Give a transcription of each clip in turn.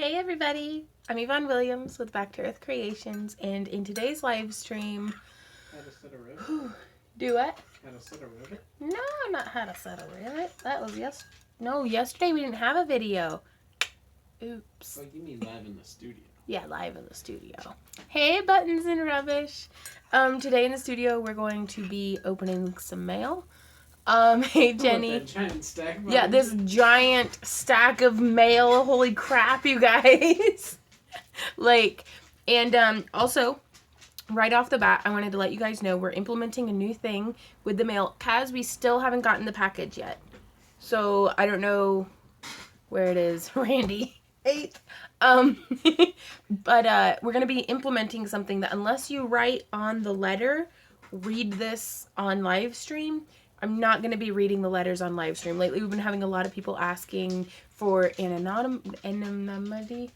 Hey everybody, I'm Yvonne Williams with Back to Earth Creations, and in today's live stream... How to set a rivet? Do what? How to set a rivet? No, not how to set a rivet. That was yesterday we didn't have a video. Oops. Oh, you mean live in the studio? Yeah, live in the studio. Hey, buttons and rubbish. Today in the studio we're going to be opening some mail. Hey Jenny. That giant stack of Yeah, this giant stack of mail. Holy crap, you guys. Also, right off the bat, I wanted to let you guys know we're implementing a new thing with the mail. Kaz, we still haven't gotten the package yet. So, I don't know where it is. Randy. 8th. But we're going to be implementing something that unless you write on the letter, read this on live stream. I'm not going to be reading the letters on live stream. Lately, we've been having a lot of people asking for anonymity.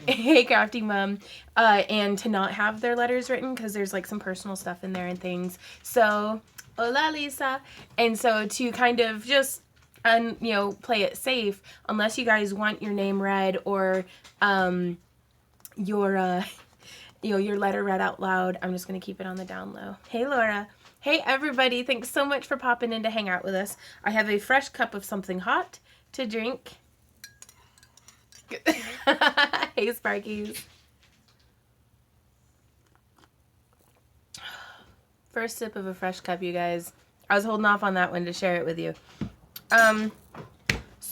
Hey, Crafty Mom. And to not have their letters written because there's like some personal stuff in there and things. So, hola, Lisa. And so to kind of just, play it safe, unless you guys want your name read or your letter read out loud, I'm just going to keep it on the down low. Hey, Laura. Hey, everybody. Thanks so much for popping in to hang out with us. I have a fresh cup of something hot to drink. Hey, Sparkies. First sip of a fresh cup, you guys. I was holding off on that one to share it with you. So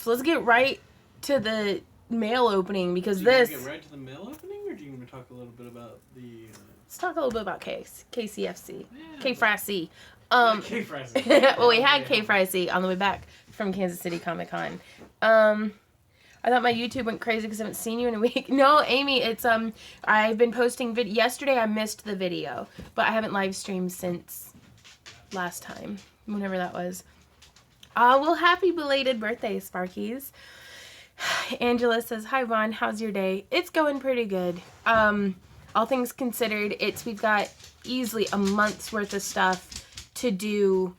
let's get right to the mail opening because do you want to get right to the mail opening, or do you want to talk a little bit about the... Let's talk a little bit about KCFC. Yeah. K-Frasy. K-Frasy. Well, we had K-Frasy on the way back from Kansas City Comic Con. I thought my YouTube went crazy because I haven't seen you in a week. No, Amy, it's, I've been posting yesterday I missed the video, but I haven't live streamed since last time, whenever that was. Well, happy belated birthday, Sparkies. Angela says, hi, Vaughn. How's your day? It's going pretty good. All things considered, we've got easily a month's worth of stuff to do.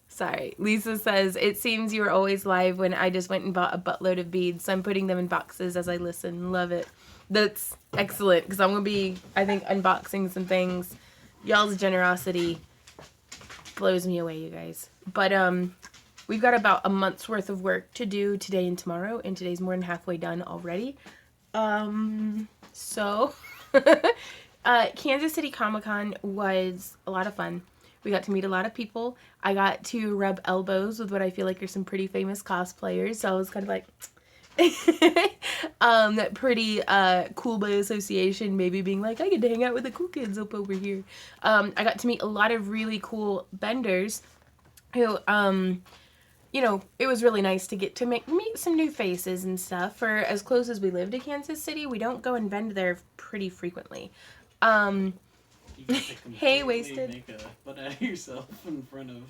Sorry. Lisa says, it seems you were always live when I just went and bought a buttload of beads. So I'm putting them in boxes as I listen. Love it. That's excellent because I'm going to be, I think, unboxing some things. Y'all's generosity blows me away, you guys. But we've got about a month's worth of work to do today and tomorrow, and today's more than halfway done already. So Kansas City Comic-Con was a lot of fun. We got to meet a lot of people. I got to rub elbows with what I feel like are some pretty famous cosplayers, so I was kind of like... that pretty cool by association, maybe being like, I get to hang out with the cool kids up over here. I got to meet a lot of really cool vendors who, it was really nice to get to meet some new faces and stuff. For as close as we live to Kansas City, we don't go and vend there pretty frequently. Hey, Wasted. Make a butt out of yourself in front of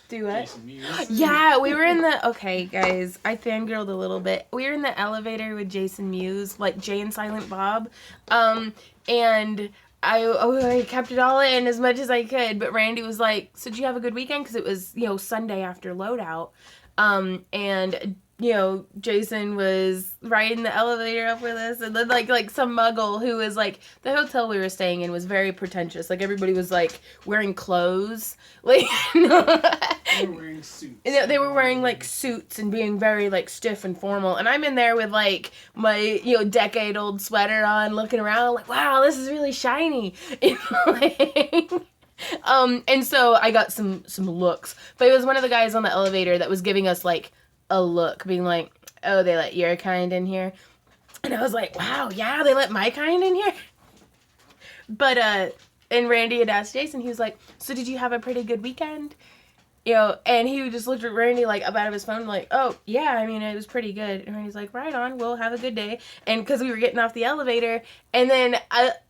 Do what? Jason Mewes. Yeah, we were in the... Okay, guys, I fangirled a little bit. We were in the elevator with Jason Mewes, like Jay and Silent Bob, and I kept it all in as much as I could, but Randy was like, so did you have a good weekend? Because it was, Sunday after loadout, and... Jason was riding the elevator up with us, and then like some muggle who was like, the hotel we were staying in was very pretentious. Like everybody was like wearing clothes, like They were wearing suits. They were wearing like suits and being very like stiff and formal, and I'm in there with like my decade-old sweater on, looking around like, wow, this is really shiny. And so I got some looks, but it was one of the guys on the elevator that was giving us like a look, being like, oh, they let your kind in here. And I was like, wow, yeah, they let my kind in here. But and Randy had asked Jason, he was like, so did you have a pretty good weekend? And he just looked at Randy like up out of his phone like, oh yeah, I mean, it was pretty good. And Randy's like, right on, well, have a good day. And because we were getting off the elevator, and then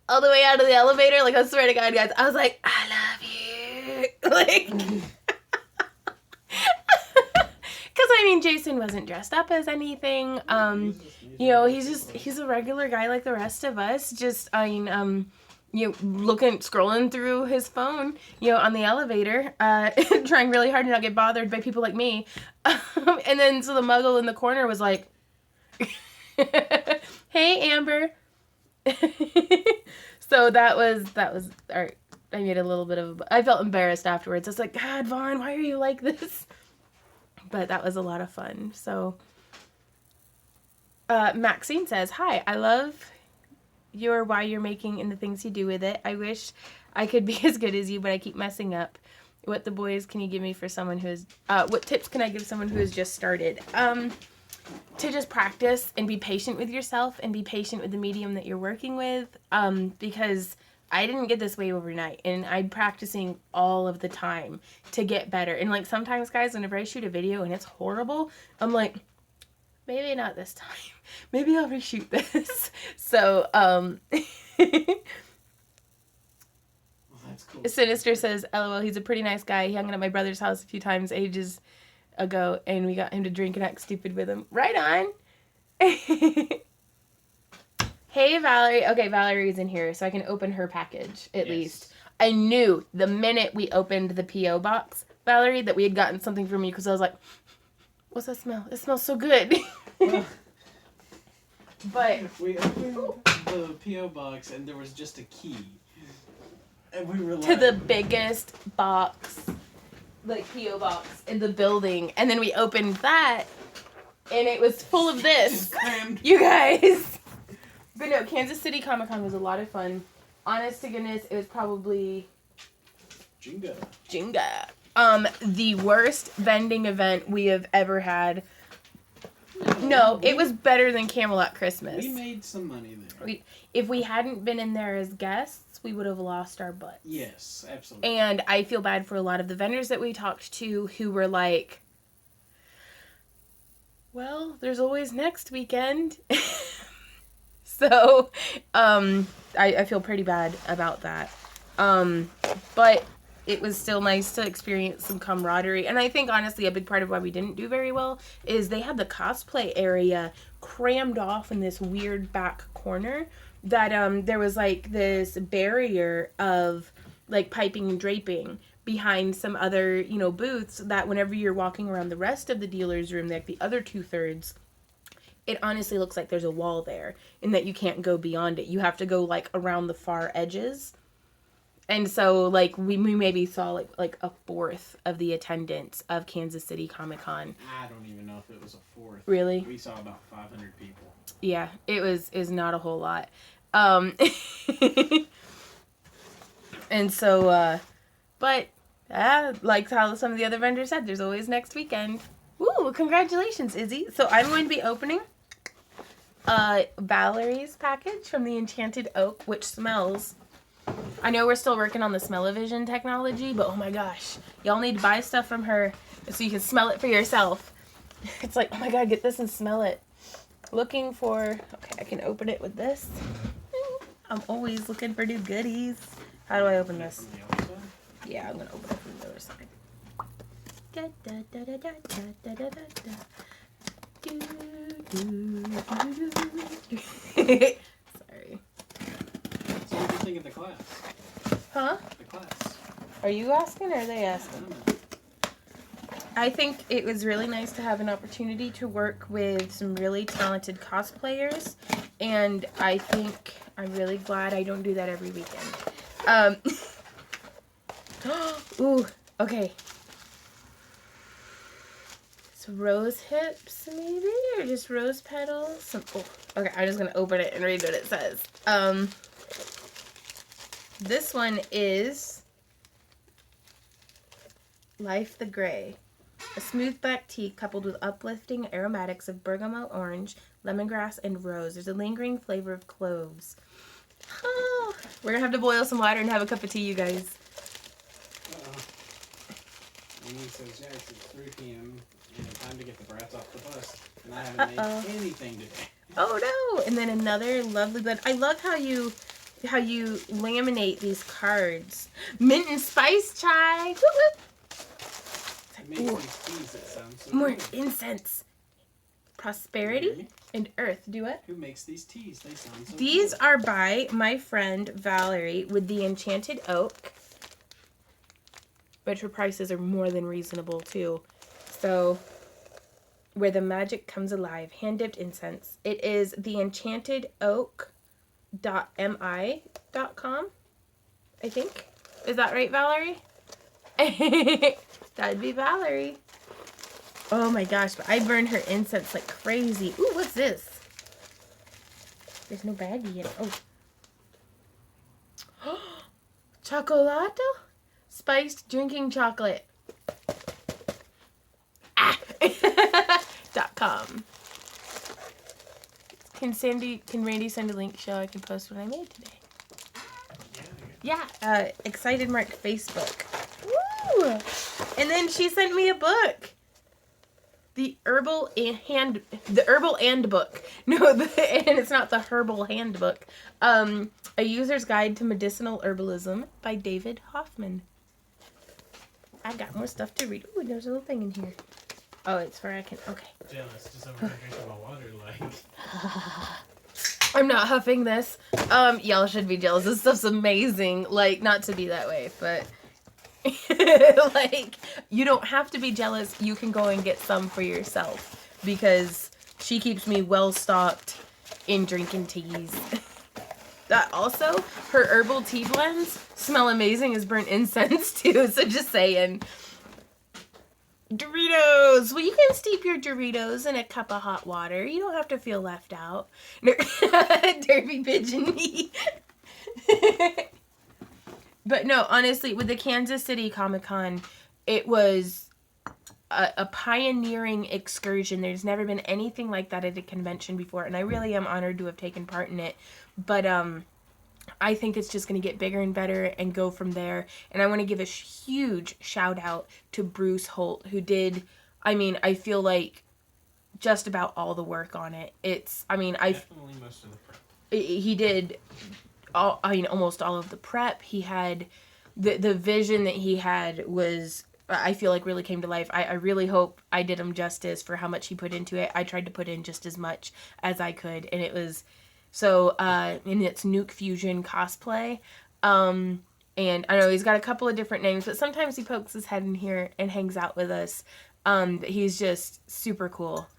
all the way out of the elevator, like, I swear to God, guys, I was like, I love you. Like, because, I mean, Jason wasn't dressed up as anything. He's a regular guy like the rest of us. Just, scrolling through his phone, on the elevator, trying really hard to not get bothered by people like me. And then so the muggle in the corner was like, "Hey, Amber." So that was I made a little bit of, I felt embarrassed afterwards. I was like, God, Vaughn, why are you like this? But that was a lot of fun. So Maxine says, "Hi, I love why you're making and the things you do with it. I wish I could be as good as you, but I keep messing up. What the boys can you give me for someone who is, what tips can I give someone who has just started?" To just practice and be patient with yourself and be patient with the medium that you're working with. Because I didn't get this way overnight, and I'm practicing all of the time to get better. And like sometimes, guys, whenever I shoot a video and it's horrible, I'm like, maybe not this time. Maybe I'll reshoot this. So, Well, that's cool. Sinister says, "LOL, he's a pretty nice guy. He hung out at my brother's house a few times ages ago, and we got him to drink and act stupid with him." Right on. Hey, Valerie. Okay, Valerie's in here, so I can open her package, at least. I knew the minute we opened the P.O. box, Valerie, that we had gotten something from you, because I was like, what's that smell? It smells so good. Well, But we opened the P.O. box and there was just a key. And we were like... to the biggest box, like P.O. box in the building, and then we opened that, and it was full of this. Just crammed. You guys. But no, Kansas City Comic-Con was a lot of fun. Honest to goodness, it was probably Jenga. The worst vending event we have ever had. No, it was better than Camelot Christmas. We made some money there. If we hadn't been in there as guests, we would have lost our butts. Yes, absolutely. And I feel bad for a lot of the vendors that we talked to who were like, well, there's always next weekend. So, I feel pretty bad about that. But it was still nice to experience some camaraderie. And I think, honestly, a big part of why we didn't do very well is they had the cosplay area crammed off in this weird back corner that there was, like, this barrier of, like, piping and draping behind some other, booths that whenever you're walking around the rest of the dealer's room, like the other 2/3, it honestly looks like there's a wall there and that you can't go beyond it. You have to go, like, around the far edges. And so, like, we maybe saw, like a fourth of the attendance of Kansas City Comic-Con. I don't even know if it was a fourth. Really? We saw about 500 people. Yeah, it was not a whole lot. And so, but, like how some of the other vendors said, there's always next weekend. Woo, congratulations, Izzy. So I'm going to be opening Valerie's package from the Enchanted Oak, which smells... I know we're still working on the smell-o-vision technology, but oh my gosh, y'all need to buy stuff from her so you can smell it for yourself. It's like, oh my god, get this and smell it. Looking for... Okay, I can open it with this. I'm always looking for new goodies. How do I open this? From the other side? Yeah, I'm gonna open it from the other side. Da, da, da, da, da, da, da, da, da. Do, do, do, do, do. Sorry. So what do you think of the class? Huh? The class. Are you asking or are they I asking? don't know. I think it was really nice to have an opportunity to work with some really talented cosplayers, and I think I'm really glad I don't do that every weekend. Ooh, okay. So rose hips, maybe? Or just rose petals? Okay, I'm just gonna open it and read what it says. This one is Life the Grey. A smooth black tea coupled with uplifting aromatics of bergamot, orange, lemongrass, and rose. There's a lingering flavor of cloves. Oh, we're gonna have to boil some water and have a cup of tea, you guys. And he says, yeah, it's 3 p.m. and time to get the brats off the bus. And I haven't made anything today. Oh no! And then another lovely blend. I love how you laminate these cards. Mint and spice chai. Whoop, whoop. It makes me sneeze, it sounds so More good. incense. Prosperity and Earth. Do what? Who makes these teas? They sound so These good. are by my friend Valerie with the Enchanted Oak, which her prices are more than reasonable too. So, where the magic comes alive, hand dipped incense. It is theenchantedoak.mi.com, I think. Is that right, Valerie? That'd be Valerie. Oh my gosh, but I burn her incense like crazy. Ooh, what's this? There's no baggie in it. Oh. Chocolato? Spiced drinking chocolate. Ah! .com. Can Randy send a link so I can post what I made today? Yeah, Excited Mark Facebook. Woo! And then she sent me a book. The Herbal Handbook. No, and it's not the Herbal Handbook. A User's Guide to Medicinal Herbalism by David Hoffman. I got more stuff to read. Ooh, there's a little thing in here. Oh, it's where I can. Okay. Jealous, just over here drinking my water, like. I'm not huffing this. Y'all should be jealous. This stuff's amazing. Like, not to be that way, but. Like, you don't have to be jealous. You can go and get some for yourself because she keeps me well stocked in drinking teas. That also, her herbal tea blends smell amazing as burnt incense too. So just saying. Doritos. Well, you can steep your Doritos in a cup of hot water. You don't have to feel left out. Derby pigeon. But no, honestly, with the Kansas City Comic-Con, it was a pioneering excursion. There's never been anything like that at a convention before, and I really am honored to have taken part in it. But I think it's just going to get bigger and better and go from there. And I want to give a huge shout out to Bruce Holt, who did, I feel like just about all the work on it. Definitely most of the prep. He did almost all of the prep. He had the vision that he had was, I feel like, really came to life. I really hope I did him justice for how much he put into it. I tried to put in just as much as I could, and it was so and it's Nuke Fusion cosplay. And I know he's got a couple of different names, but sometimes he pokes his head in here and hangs out with us. He's just super cool.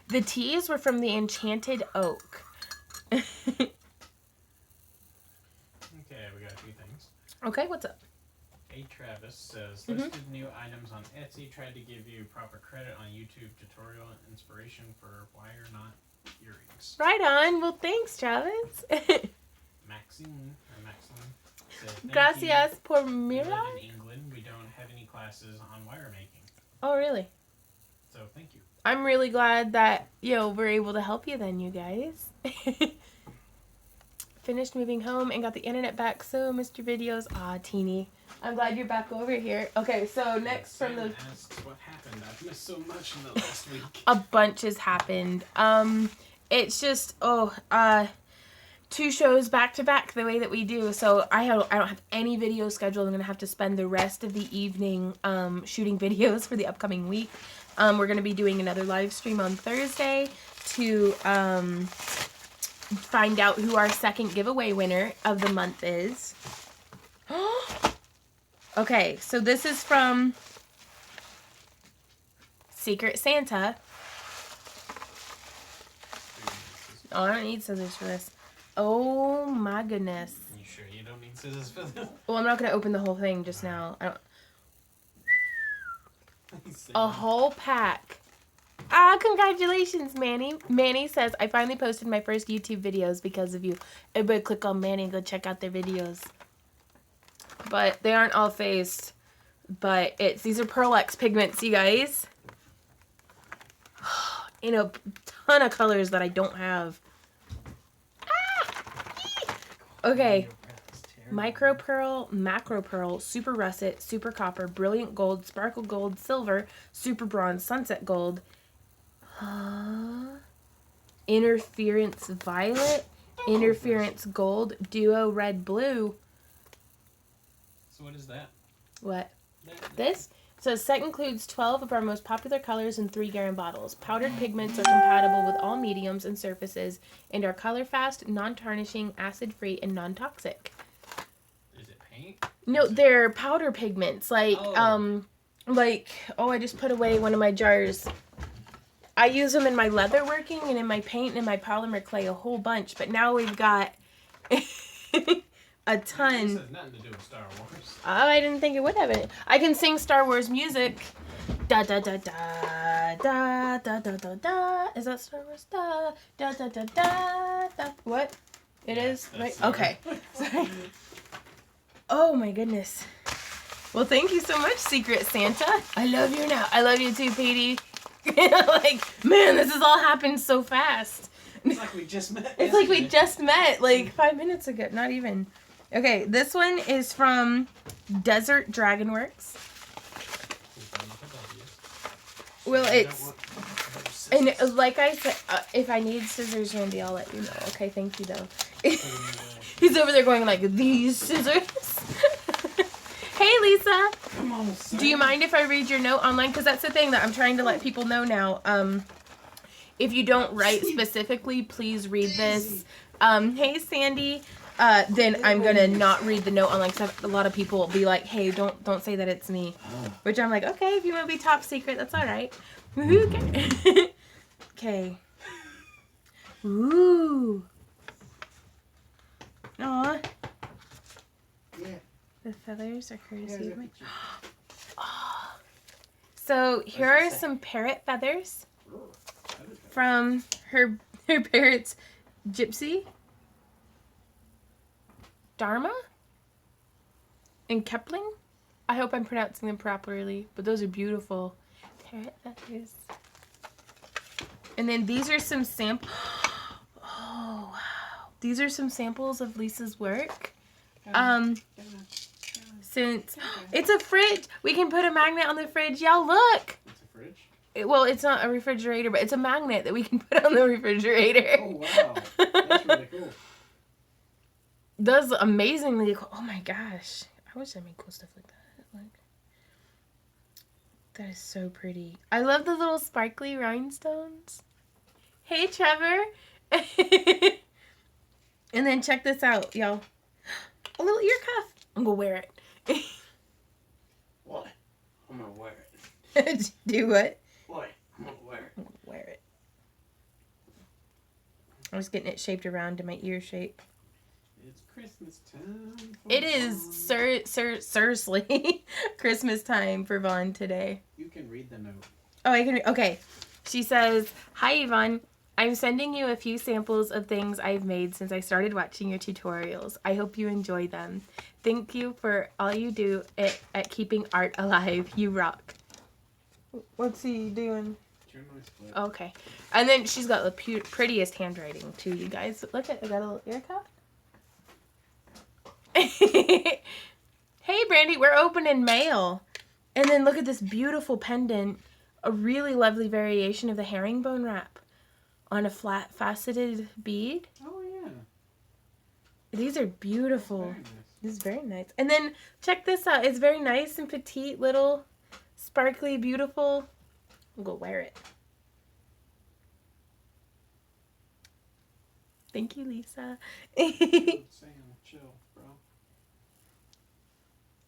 The teas were from the Enchanted Oak. Okay, we got a few things. Okay, what's up? A Travis says, listed new items on Etsy, tried to give you proper credit on YouTube tutorial and inspiration for wire knot earrings. Right on. Well, thanks, Travis. Maxine said, Gracias por We mirar. live in England. We don't have any classes on wire making. Oh, really? So thank you. I'm really glad that, we're able to help you then, you guys. Finished moving home and got the internet back, so missed your videos. Ah, teeny. I'm glad you're back over here. Okay, so next from the... asks what happened. I've missed so much in the last week. A bunch has happened. It's just, 2 shows back to back the way that we do. So I don't have any videos scheduled. I'm going to have to spend the rest of the evening shooting videos for the upcoming week. We're going to be doing another live stream on Thursday to find out who our second giveaway winner of the month is. Okay, so this is from Secret Santa. Oh, I don't need scissors for this. Oh my goodness. You sure you don't need scissors for this? Well, I'm not going to open the whole thing just now. A whole pack. Ah, congratulations, Manny. Manny says, I finally posted my first YouTube videos because of you. Everybody click on Manny and go check out their videos. But they aren't all faced. But these are Pearl X pigments, you guys. In a ton of colors that I don't have. Okay. Micro Pearl, Macro Pearl, Super Russet, Super Copper, Brilliant Gold, Sparkle Gold, Silver, Super Bronze, Sunset Gold. Interference Violet, Interference Gold, Duo Red Blue. So what is that? What? This? So set includes 12 of our most popular colors in 3-gallon bottles. Powdered pigments are compatible with all mediums and surfaces and are color fast, non-tarnishing, acid-free, and non-toxic. Is it paint? No, they're powder pigments. I just put away one of my jars. I use them in my leatherworking and in my paint and in my polymer clay a whole bunch. But now we've got a ton. This has nothing to do with Star Wars. Oh, I didn't think it would have it. I can sing Star Wars music. Da da da da da da da da da. Is that Star Wars? Da da da da da da. What? It is? Right? Okay. Sorry. Oh my goodness. Well, thank you so much, Secret Santa. I love you now. I love you too, Petey. Like, man, this has all happened so fast. It's like we just met. It's like we just met, like 5 minutes ago. Not even. Okay, this one is from Desert Dragon Works. Well, it's... And like I said, if I need scissors, Randy, I'll let you know. Okay, thank you, though. He's over there going like, these scissors? Hey, Lisa. Come on, Do you mind if I read your note online? Because that's the thing that I'm trying to let people know now. If you don't write specifically, please read this. Hey, Sandy. Then I'm gonna not read the note online because a lot of people will be like, "Hey, don't say that it's me," which I'm like, "Okay, if you want to be top secret, that's all right." Okay. Ooh. Aw. Yeah. The feathers are courtesy of my. Oh. So here are some parrot feathers from her parrot's Gypsy, Dharma, and Kepling. I hope I'm pronouncing them properly, but those are beautiful parrot feathers. And then these are some samples. Oh wow! These are some samples of Lisa's work. Since it's a fridge, we can put a magnet on the fridge. Y'all look. It's a fridge? Well, it's not a refrigerator, but it's a magnet that we can put on the refrigerator. Oh, wow. That's really cool. That's amazingly cool. Oh my gosh. I wish I made cool stuff like that. Like, that is so pretty. I love the little sparkly rhinestones. Hey, Trevor. And then check this out, y'all. A little ear cuff. I'm gonna wear it. What? I'm gonna wear it. Do what? What? I'm gonna wear it. I'm gonna wear it. I was getting it shaped around to my ear shape. It's Christmas time. It is seriously Christmas time for Vaughn today. You can read the note. Oh, I can read. Okay. She says, "Hi, Yvonne. I'm sending you a few samples of things I've made since I started watching your tutorials. I hope you enjoy them. Thank you for all you do at keeping art alive. You rock." What's he doing? Okay. And then she's got the prettiest handwriting, too, you guys. Look at I got a little ear cuff. Hey, Brandy, we're opening mail. And then look at this beautiful pendant. A really lovely variation of the herringbone wrap on a flat faceted bead. Oh, yeah. These are beautiful. Very nice. This is very nice. And then check this out. It's very nice and petite, little, sparkly, beautiful. I'm going to wear it. Thank you, Lisa. Sam, chill, bro.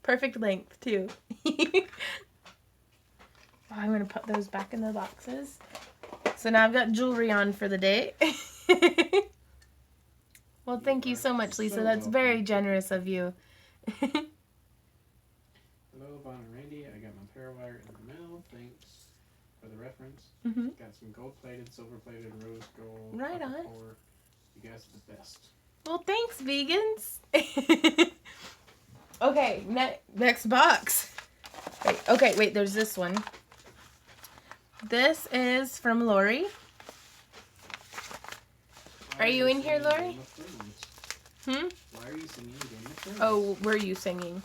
Perfect length, too. I'm going to put those back in the boxes. So now I've got jewelry on for the day. Well, thank you so much, Lisa. That's very generous of you. Hello, Vaughn and Randy. I got my Parawire in the mail. Thanks for the reference. Mm-hmm. Got some gold-plated, silver-plated, rose gold. Right on. Core. You guys are the best. Well, thanks, vegans. Okay, next box. Wait, there's this one. This is from Lori. Are you in here, Lori? Hmm? Why are you singing Game of Thrones? Oh, were you singing?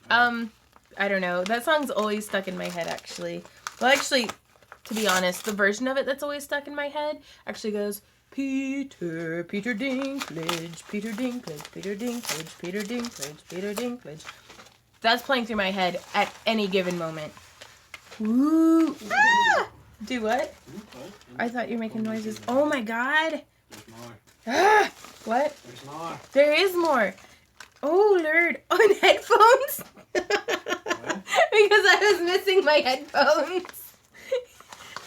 I don't know. That song's always stuck in my head, actually. Well, actually, to be honest, the version of it that's always stuck in my head actually goes, Peter, Peter Dinklage, Peter Dinklage, Peter Dinklage, Peter Dinklage, Peter Dinklage. That's playing through my head at any given moment. Ooh. Ah! Do what? Okay. I thought you were making noises. Oh my god. There's more. Ah! What? There's more. There is more. Oh, Lord. On headphones? Because I was missing my headphones.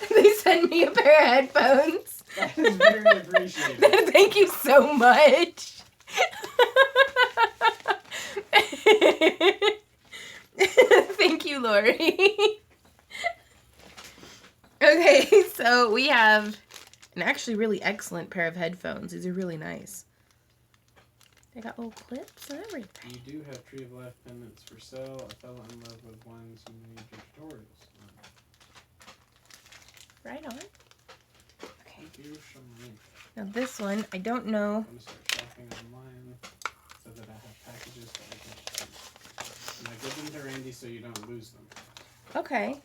They sent me a pair of headphones. That is very appreciated. Thank you so much. Thank you, Lori. Okay, so we have an actually really excellent pair of headphones. These are really nice. They got little clips and everything. You do have Tree of Life pendants for sale. I fell in love with ones you made your tutorials on. Right on. Okay. Thank you so much. Now this one, I don't know. I'm gonna start shopping online so that I have packages that I can choose. And I give them to Randy so you don't lose them. Okay.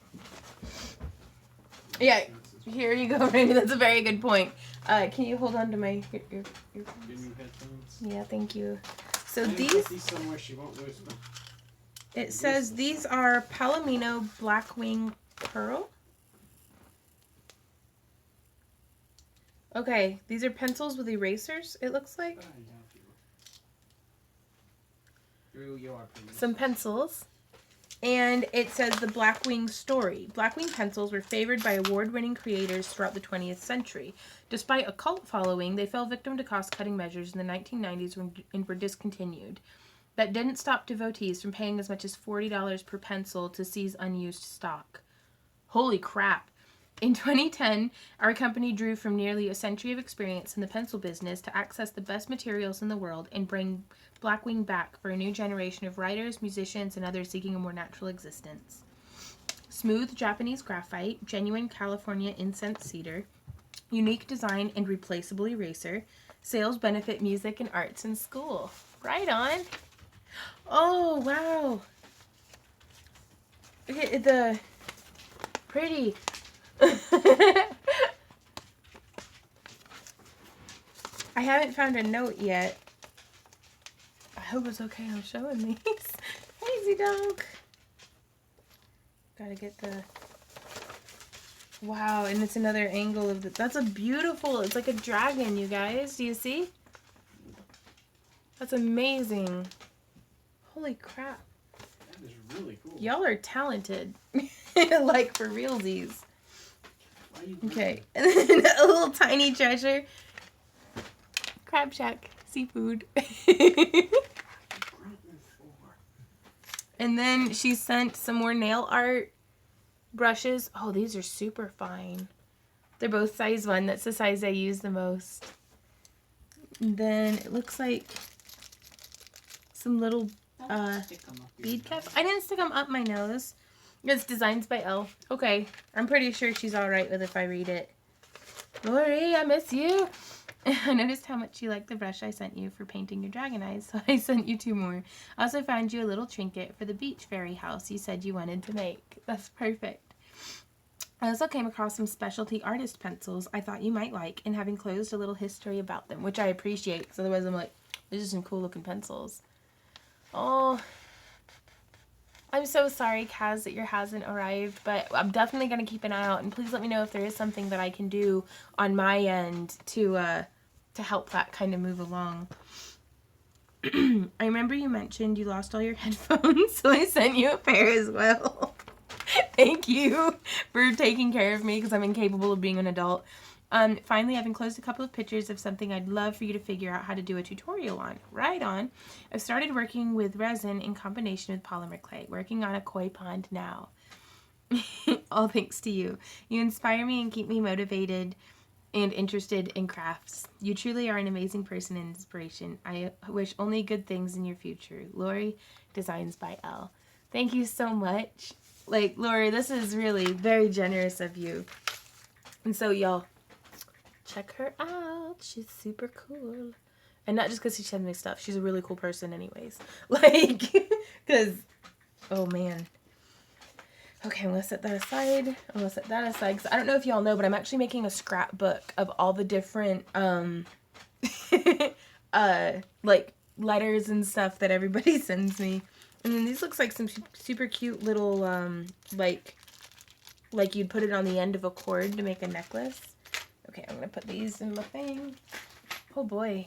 Yeah. Here you go, Randy. That's a very good point. Can you hold on to my your Your new headphones. Yeah, thank you. So I'm gonna these, put these somewhere she won't lose them. it says these are Palomino Blackwing Pearl. Okay, these are pencils with erasers, it looks like. Drew, you are pretty. Some pencils. And it says the Blackwing story. Blackwing pencils were favored by award-winning creators throughout the 20th century. Despite a cult following, they fell victim to cost-cutting measures in the 1990s and were discontinued. That didn't stop devotees from paying as much as $40 per pencil to seize unused stock. Holy crap. In 2010, our company drew from nearly a century of experience in the pencil business to access the best materials in the world and bring Blackwing back for a new generation of writers, musicians, and others seeking a more natural existence. Smooth Japanese graphite, genuine California incense cedar, unique design and replaceable eraser, sales benefit music and arts in school. Right on. Oh, wow. Look at the pretty. I haven't found a note yet. I hope it's okay I'm showing these. Crazy dog. Gotta get the... Wow, and it's another angle of the... That's a beautiful... It's like a dragon, you guys. Do you see? That's amazing. Holy crap. That is really cool. Y'all are talented. Like, for realsies. Why are you Okay, and then a little tiny treasure. Crab Shack seafood. And then she sent some more nail art brushes. Oh, these are super fine. They're both size 1. That's the size I use the most. And then it looks like some little bead caps. I didn't stick them up my nose. It's Designs by Elle. Okay, I'm pretty sure she's alright with if I read it. Lori, I miss you. I noticed how much you liked the brush I sent you for painting your dragon eyes, so I sent you 2 more. I also found you a little trinket for the beach fairy house you said you wanted to make. That's perfect. I also came across some specialty artist pencils I thought you might like, and have enclosed a little history about them, which I appreciate, because otherwise I'm like, these are some cool looking pencils. Oh, I'm so sorry, Kaz, that your hasn't arrived, but I'm definitely going to keep an eye out, and please let me know if there is something that I can do on my end to help that kind of move along. I remember you mentioned you lost all your headphones, so I sent you a pair as well. Thank you for taking care of me, because I'm incapable of being an adult. Finally, I've enclosed a couple of pictures of something I'd love for you to figure out how to do a tutorial on. Right on. I've started working with resin in combination with polymer clay, working on a koi pond now. All thanks to you. You inspire me and keep me motivated and interested in crafts. You truly are an amazing person and inspiration. I wish only good things in your future. Lori, Designs by Elle. Thank you so much. Like, Lori, this is really very generous of you. And so, y'all, check her out. She's super cool. And not just because she sends me stuff. She's a really cool person anyways. Like, because, oh man. Okay, I'm going to set that aside. I'm going to set that aside. Because I don't know if y'all know, but I'm actually making a scrapbook of all the different, like, letters and stuff that everybody sends me. And then these looks like some super cute little, like, Like you'd put it on the end of a cord to make a necklace. Okay, I'm gonna put these in the thing. Oh boy.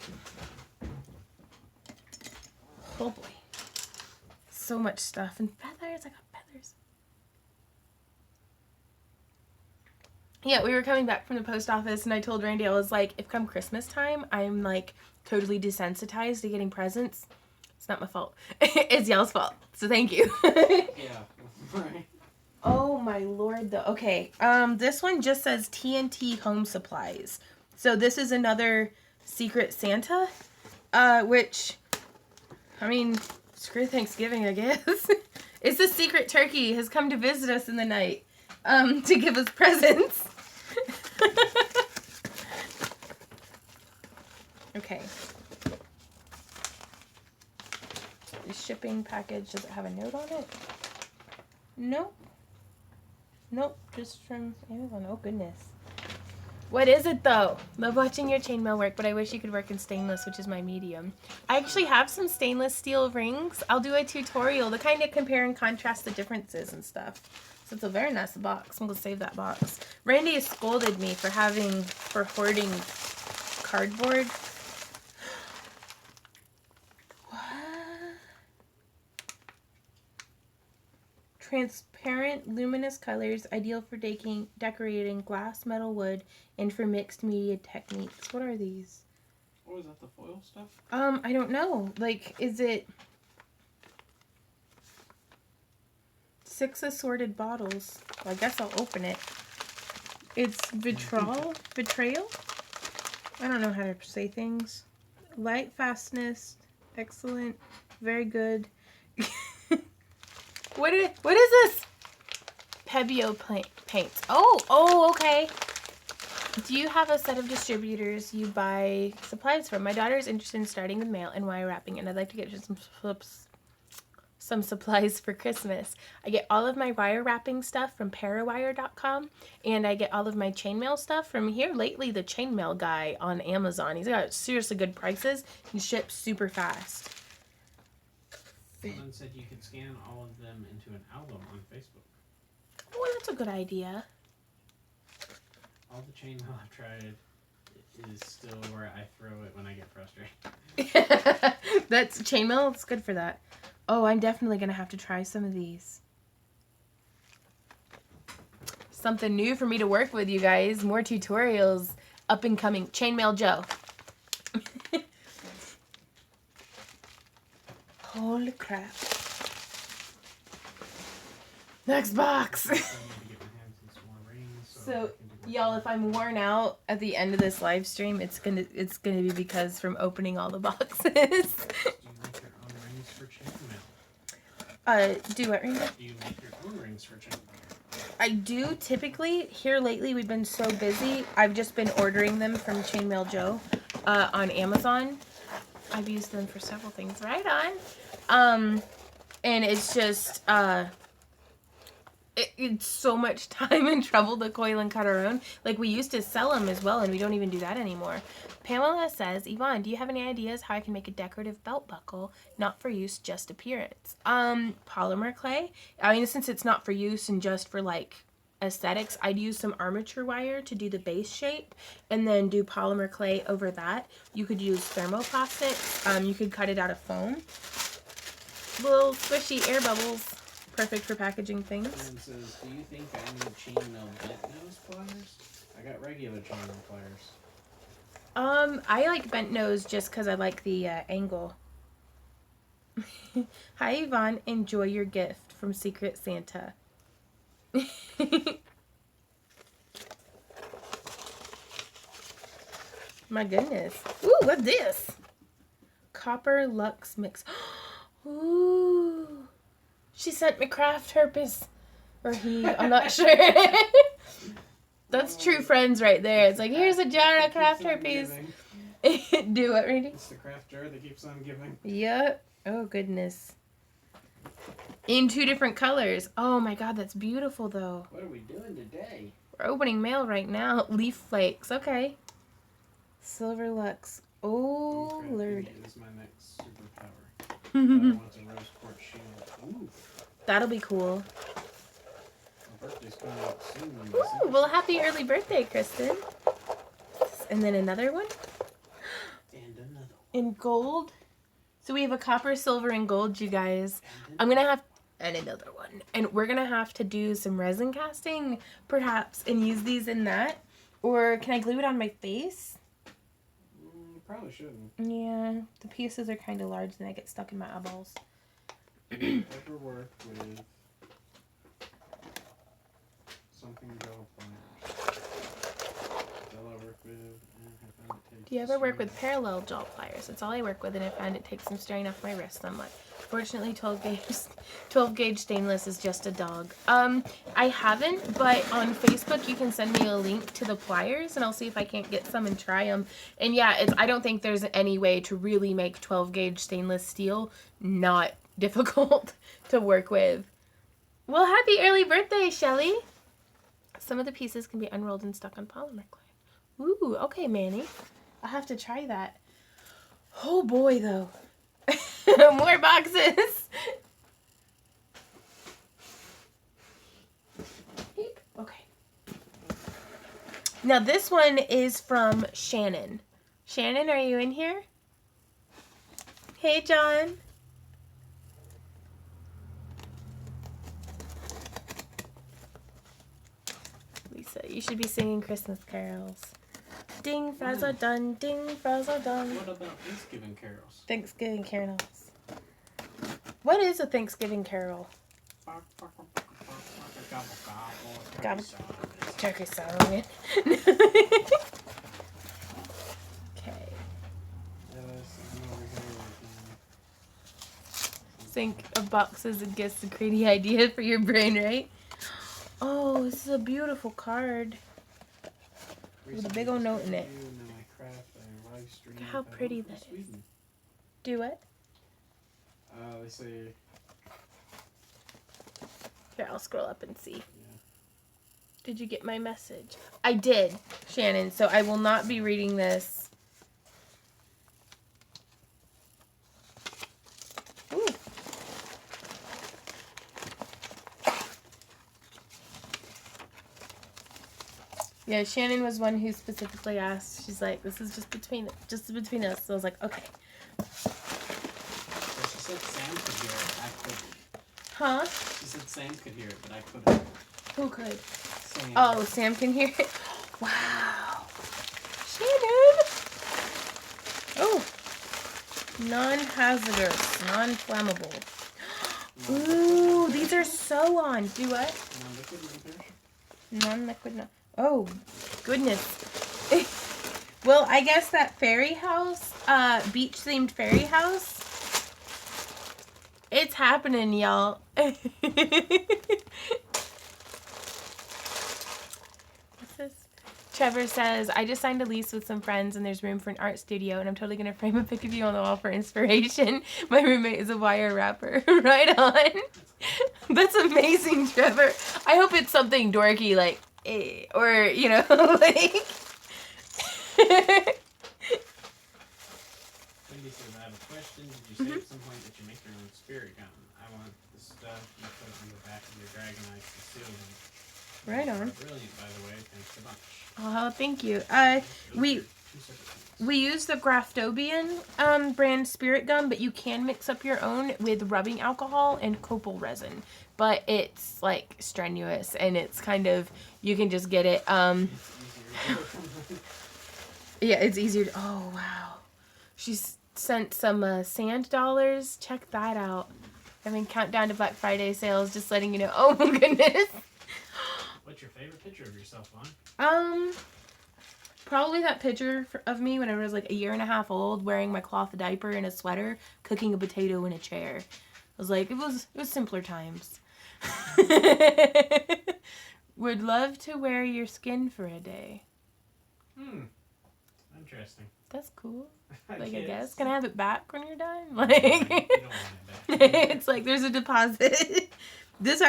Oh boy. So much stuff. And feathers, I got feathers. Yeah, we were coming back from the post office and I told Randy, I was like, if come Christmas time, I'm like totally desensitized to getting presents. It's not my fault. It's y'all's fault. So thank you. Yeah, right. Oh my lord though. Okay. This one just says TNT Home Supplies. So this is another Secret Santa. Which, I mean, screw Thanksgiving, I guess. It's a secret turkey has come to visit us in the night. To give us presents. Okay. The shipping package, does it have a note on it? Nope. Nope, just from Amazon. Oh, goodness. What is it, though? Love watching your chainmail work, but I wish you could work in stainless, which is my medium. I actually have some stainless steel rings. I'll do a tutorial to kind of compare and contrast the differences and stuff. So it's a very nice box. I'm going to save that box. Randy has scolded me for hoarding cardboard. Transparent, luminous colors, ideal for decorating glass, metal, wood, and for mixed media techniques. What are these? What was that, the foil stuff? I don't know. Like, is it 6 assorted bottles? Well, I guess I'll open it. It's Betrayal? I don't know how to say things. Light fastness, excellent, very good. What is this? Pebeo paints. Oh, okay. Do you have a set of distributors you buy supplies from? My daughter is interested in starting with mail and wire wrapping, and I'd like to get some supplies for Christmas. I get all of my wire wrapping stuff from Parawire.com, and I get all of my chainmail stuff from here lately, the chainmail guy on Amazon. He's got seriously good prices and ships super fast. Someone said you could scan all of them into an album on Facebook. Oh, that's a good idea. All the chainmail I've tried is still where I throw it when I get frustrated. That's chainmail. It's good for that. Oh, I'm definitely going to have to try some of these. Something new for me to work with, you guys. More tutorials up and coming. Chainmail Joe. Holy crap. Next box. So, y'all, if I'm worn out at the end of this live stream, it's gonna be because from opening all the boxes. Do you make your own rings for chainmail? Do what, Raina? Do you make your own rings for chainmail? I do typically. Here lately, we've been so busy. I've just been ordering them from Chainmail Joe on Amazon. I've used them for several things. Right on. And it's just it's so much time and trouble to coil and cut our own. Like, we used to sell them as well, and we don't even do that anymore. Pamela says, Yvonne, do you have any ideas how I can make a decorative belt buckle, not for use, just appearance? Polymer clay. I mean, since it's not for use and just for, like, aesthetics, I'd use some armature wire to do the base shape, and then do polymer clay over that. You could use thermoplastic. You could cut it out of foam. Little squishy air bubbles. Perfect for packaging things. Someone says, do you think I need chainmail bent nose pliers? I got regular chainmail pliers. I like bent nose just because I like the angle. Hi, Yvonne. Enjoy your gift from Secret Santa. My goodness. Ooh, what's this? Copper Lux Mix. Ooh. She sent me craft herpes. Or he, I'm not sure. That's true friends right there. It's like, here's a jar of craft herpes. Do what, Randy? It's the craft jar that keeps on giving. Yep. Oh, goodness. In 2 different colors. Oh, my God, that's beautiful, though. What are we doing today? We're opening mail right now. Leaf flakes. Okay. Silver Lux. Oh, Lord. This is my next superpower. I want a rose quartz shield. Ooh. That'll be cool. A birthday's coming up soon. Ooh, well, happy early birthday, Kristen. And then another one And another in gold. So we have a copper, silver, and gold, you guys. one. I'm gonna have and another one, and we're gonna have to do some resin casting, perhaps, and use these in that. Or can I glue it on my face? Probably shouldn't. Yeah, the pieces are kind of large, and I get stuck in my eyeballs. Do you ever work with something gel pliers? Gel I work with. I found it takes Do you ever work strain. with parallel gel pliers? That's all I work with, and I find it takes some strain off my wrist. I'm like, fortunately, 12 gauge stainless is just a dog. I haven't, but on Facebook you can send me a link to the pliers, and I'll see if I can't get some and try them. And yeah, I don't think there's any way to really make 12 gauge stainless steel not difficult to work with. Well, happy early birthday, Shelly. Some of the pieces can be unrolled and stuck on polymer clay. Ooh, okay, Manny. I'll have to try that. Oh boy, though. More boxes. Beep. Okay. Now this one is from Shannon. Shannon, are you in here? Hey, John. Lisa, you should be singing Christmas carols. Ding, fries are done. Ding, fries are done. What about Thanksgiving carols? Thanksgiving carols. What is a Thanksgiving carol? Gobble. Turkey song. Okay. Think of boxes and gifts, a crazy idea for your brain, right? Oh, this is a beautiful card. With a big old note in it. Look how pretty that is. Do what? They say. Here, I'll scroll up and see. Yeah. Did you get my message? I did, Shannon, so I will not be reading this. Ooh. Yeah, Shannon was one who specifically asked. She's like, "This is just between us." So I was like, "Okay." So she said Sam could hear it. I couldn't. Huh? She said Sam could hear it, but I couldn't. Who could? Sam. Oh, Sam can hear it. Wow. Shannon. Oh. Non-hazardous, non-flammable. Ooh, these are sew on. Do what? Non-liquid, non-perishable. Non-liquid, no. Oh, goodness. Well, I guess that fairy house, beach-themed fairy house, it's happening, y'all. What's this? Trevor says, I just signed a lease with some friends and there's room for an art studio and I'm totally going to frame a pic of you on the wall for inspiration. My roommate is a wire wrapper. Right on. That's amazing, Trevor. I hope it's something dorky like, or, you know, like... Wendy says, I have a question. Did you say at some point that you make your own spirit gun? I want the stuff you put on the back of your Dragonite to seal them. Right on. Brilliant, by the way. Thanks a bunch. Oh, thank you. Those We are two separate things. we use the Graftobian brand spirit gum, but you can mix up your own with rubbing alcohol and copal resin. But it's like strenuous and it's kind of, you can just get it. Yeah, it's easier to, oh wow. She's sent some sand dollars. Check that out. I mean, countdown to Black Friday sales, just letting you know. Oh my goodness. What's your favorite picture of yourself, Vaughn? Probably that picture of me when I was like a year and a half old, wearing my cloth diaper and a sweater, cooking a potato in a chair. I was like, it was simpler times. Would love to wear your skin for a day. Interesting. That's cool. I Like, I guess. guess. Can I have it back when you're done? You Like, don't want it back. it's like there's a deposit. This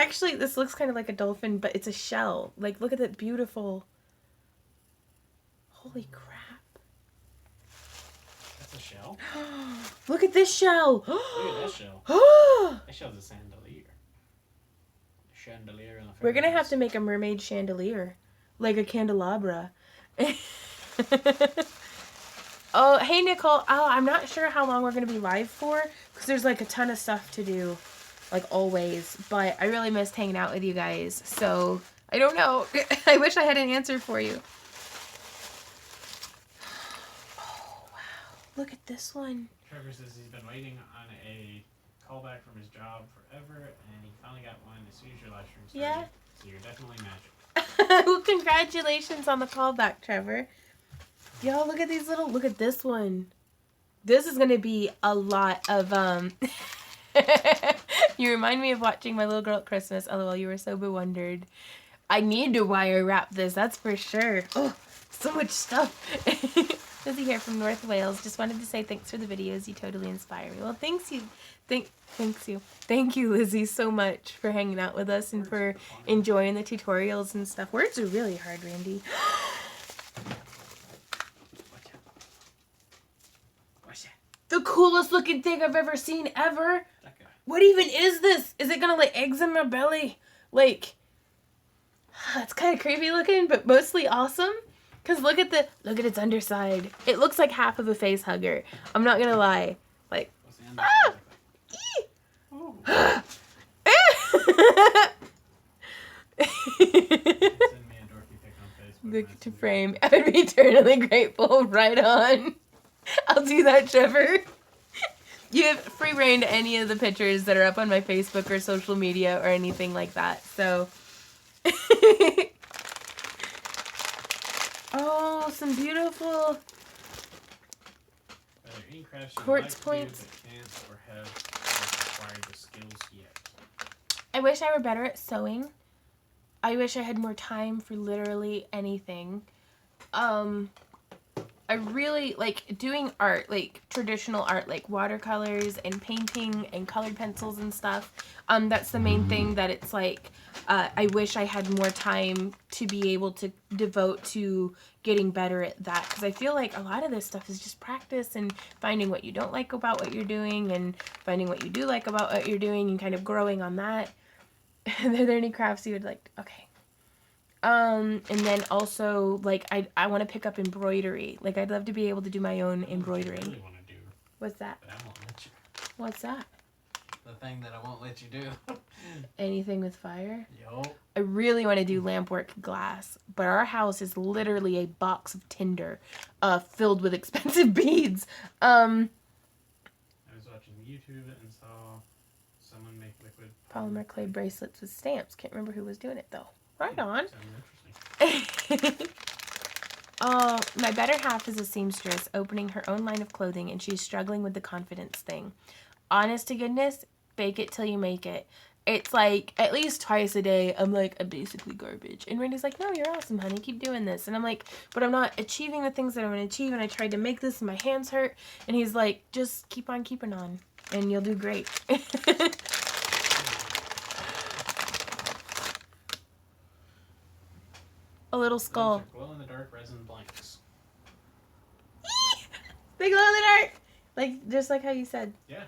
looks kind of like a dolphin, but it's a shell. Like, look at that beautiful. Holy crap. That's a shell? Look at this shell. Look at that shell. Oh, That shell's a sandalier. chandelier on the We're gonna have to fireplace. make a mermaid chandelier, like a candelabra. Oh, hey Nicole. Oh, I'm not sure how long we're gonna be live for because there's like a ton of stuff to do, like always. But I really missed hanging out with you guys, so I don't know. I wish I had an answer for you. Oh wow! Look at this one. Trevor says he's been waiting on a callback from his job forever, and he finally got one as soon as your live stream started. Yeah. So you're definitely magic. Well, congratulations on the callback, Trevor. Y'all, look at these little. Look at this one. This is gonna be a lot of You remind me of watching My Little Girl at Christmas. LOL, you were so bewildered. I need to wire wrap this. That's for sure. Oh, so much stuff. Lizzie here from North Wales. Just wanted to say thanks for the videos. You totally inspire me. Well, thanks you. Thank you, Lizzie, so much for hanging out with us and for enjoying the tutorials and stuff. Words are really hard, Randy. What's that? The coolest looking thing I've ever seen ever. That guy. What even is this? Is it gonna lay eggs in my belly? Like, it's kind of creepy looking, but mostly awesome. Cause look at its underside. It looks like half of a face hugger. I'm not gonna lie. Like, What's the underside look like? Oh. Send me a dorky pic on Facebook. Look and to I'll frame. I would be eternally grateful. Right on. I'll do that, Trevor. You have free reign to any of the pictures that are up on my Facebook or social media or anything like that. So. Oh, some beautiful. Are there any crafts you Quartz like to do points. but can't or have acquired the skills yet? I wish I were better at sewing. I wish I had more time for literally anything. I really like doing art, like traditional art, like watercolors and painting and colored pencils and stuff. That's the main thing that it's like, I wish I had more time to be able to devote to getting better at that. Because I feel like a lot of this stuff is just practice and finding what you don't like about what you're doing and finding what you do like about what you're doing and kind of growing on that. Are there any crafts you would like? Okay. And then also, like, I want to pick up embroidery. Like, I'd love to be able to do my own embroidery. What I really want to do, What's that? but I won't let you. What's that? The thing that I won't let you do. Anything with fire? Yo. I really want to do lampwork glass, but our house is literally a box of tinder, filled with expensive beads. I was watching YouTube and saw someone make liquid Polymer clay bracelets with stamps. Can't remember who was doing it though. Right on. Sounds interesting. Oh, my better half is a seamstress opening her own line of clothing, and she's struggling with the confidence thing. Honest to goodness, fake it till you make it. It's like at least twice a day I'm like, I'm basically garbage. And Randy's like, no, you're awesome, honey. Keep doing this. And I'm like, but I'm not achieving the things that I want to achieve. And I tried to make this and my hands hurt. And he's like, just keep on keeping on and you'll do great. A little skull. Glow in the dark resin blanks. They glow in the dark. Like, just like how you said. Yeah.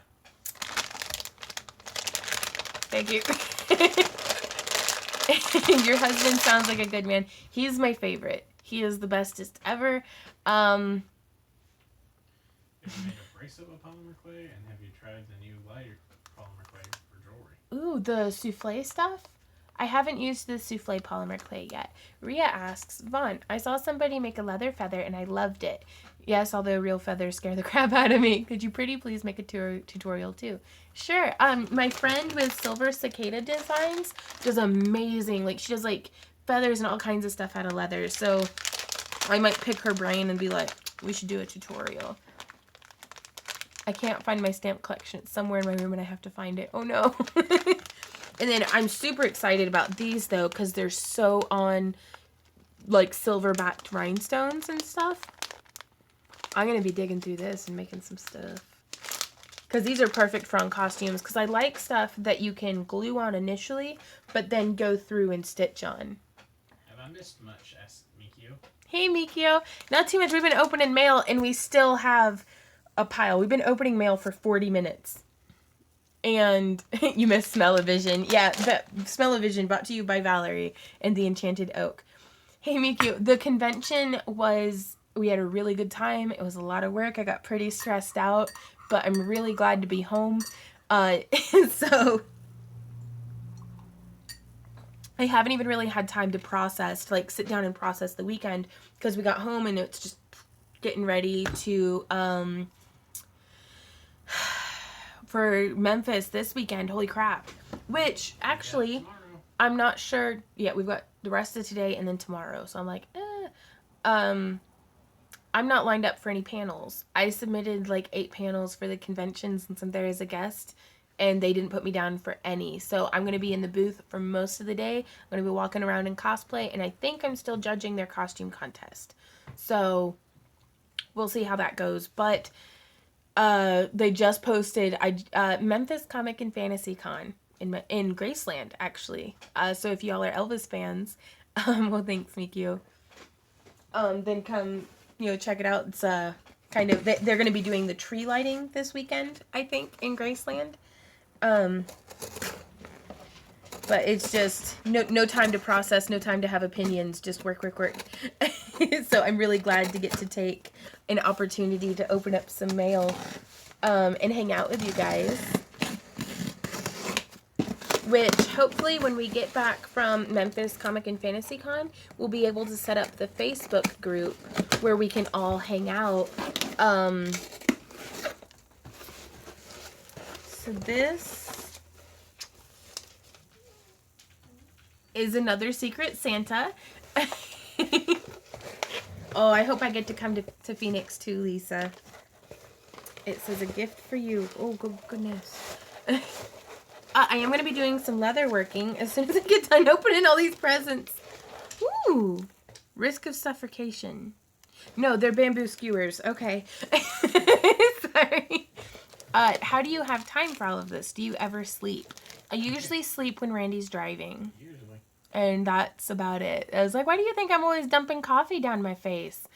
Thank you. Your husband sounds like a good man. He's my favorite. He is the bestest ever. Have you made a bracelet with polymer clay, and have you tried the new lighter polymer clay for jewelry? Ooh, the souffle stuff? I haven't used the souffle polymer clay yet. Rhea asks, Vaughn, I saw somebody make a leather feather and I loved it. Yes, although real feathers scare the crap out of me. Could you pretty please make a tutorial too? Sure. My friend with Silver Cicada Designs does amazing. Like, she does like feathers and all kinds of stuff out of leather. So I might pick her brain and be like, we should do a tutorial. I can't find my stamp collection. It's somewhere in my room and I have to find it. Oh no. And then I'm super excited about these though, because they're so on like silver backed rhinestones and stuff. I'm going to be digging through this and making some stuff. Because these are perfect for on costumes. Because I like stuff that you can glue on initially, but then go through and stitch on. Have I missed much? Asked Mikio. Hey, Mikio. Not too much. We've been opening mail and we still have a pile. We've been opening mail for 40 minutes. And you missed Smell-O-Vision. Yeah, Smell-O-Vision brought to you by Valerie and the Enchanted Oak. Hey, Mikyu, the convention we had a really good time. It was a lot of work. I got pretty stressed out, but I'm really glad to be home. So I haven't even really had time to sit down and process the weekend because we got home and it's just getting ready to, for Memphis this weekend. Holy crap. Which, actually, I'm not sure. Yeah, we've got the rest of today and then tomorrow. So I'm like, I'm not lined up for any panels. I submitted like 8 panels for the convention since I'm there as a guest, and they didn't put me down for any. So I'm going to be in the booth for most of the day. I'm going to be walking around in cosplay, and I think I'm still judging their costume contest. So we'll see how that goes. But they just posted Memphis Comic and Fantasy Con in Graceland, actually. So if y'all are Elvis fans, well, thanks, Mikyu. Then come, check it out. It's kind of, they're going to be doing the tree lighting this weekend, I think, in Graceland. But it's just no time to process, no time to have opinions, just work. So I'm really glad to get to take an opportunity to open up some mail and hang out with you guys. Which, hopefully, when we get back from Memphis Comic and Fantasy Con, we'll be able to set up the Facebook group where we can all hang out. So this is another Secret Santa. Oh, I hope I get to come to Phoenix too, Lisa. It says a gift for you. Oh, goodness. I am going to be doing some leather working as soon as I get done opening all these presents. Ooh. Risk of suffocation. No, they're bamboo skewers. Okay. Sorry. How do you have time for all of this? Do you ever sleep? I usually sleep when Randy's driving. Usually. And that's about it. I was like, why do you think I'm always dumping coffee down my face?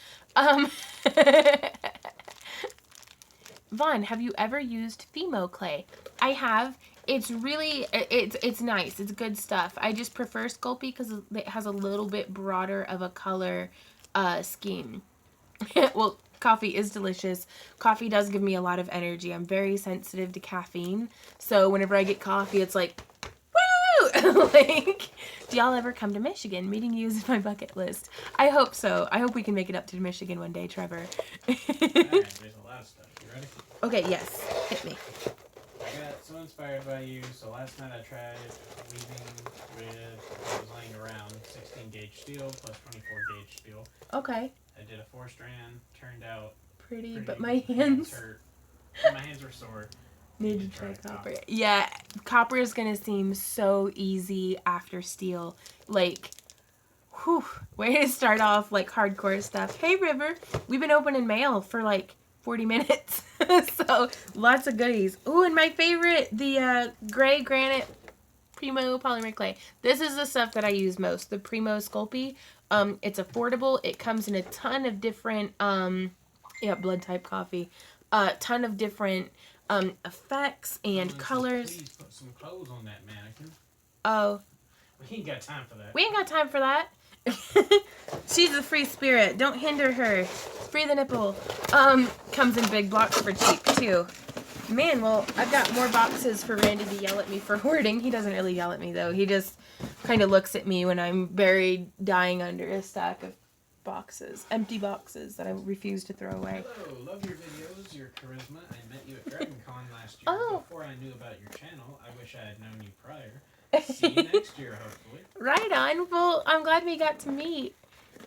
Vaughn, have you ever used Fimo clay? I have. It's really, it's nice. It's good stuff. I just prefer Sculpey because it has a little bit broader of a color scheme. Well, coffee is delicious. Coffee does give me a lot of energy. I'm very sensitive to caffeine. So whenever I get coffee, it's like, woo! Like, do y'all ever come to Michigan? Meeting you is my bucket list. I hope so. I hope we can make it up to Michigan one day, Trevor. Alright, there's a lot of stuff. You ready? Okay, yes. Hit me. I got so inspired by you, so last night I tried weaving with, I was laying around 16 gauge steel plus 24 gauge steel. Okay. I did a 4-strand, turned out Pretty, but my hands hurt. My hands were sore. need to try copper. Yeah, copper is gonna seem so easy after steel. Like, whew, way to start off like hardcore stuff. Hey River, we've been opening mail for like 40 minutes. So lots of goodies. Ooh, and my favorite, the gray granite Primo polymer clay. This is the stuff that I use most, the Primo Sculpey. It's affordable. It comes in a ton of different, blood type coffee. Ton of different effects and colors. Please put some clothes on that mannequin. Oh. We ain't got time for that. We ain't got time for that. She's a free spirit. Don't hinder her. Free the nipple. Comes in big blocks for cheap too. Man, well, I've got more boxes for Randy to yell at me for hoarding. He doesn't really yell at me though. He just kind of looks at me when I'm buried, dying under a stack of boxes, empty boxes that I refuse to throw away. Hello, love your videos, your charisma. I met you at Dragon Con last year. Oh. Before I knew about your channel, I wish I had known you prior. See you next year, hopefully. Right on. Well, I'm glad we got to meet.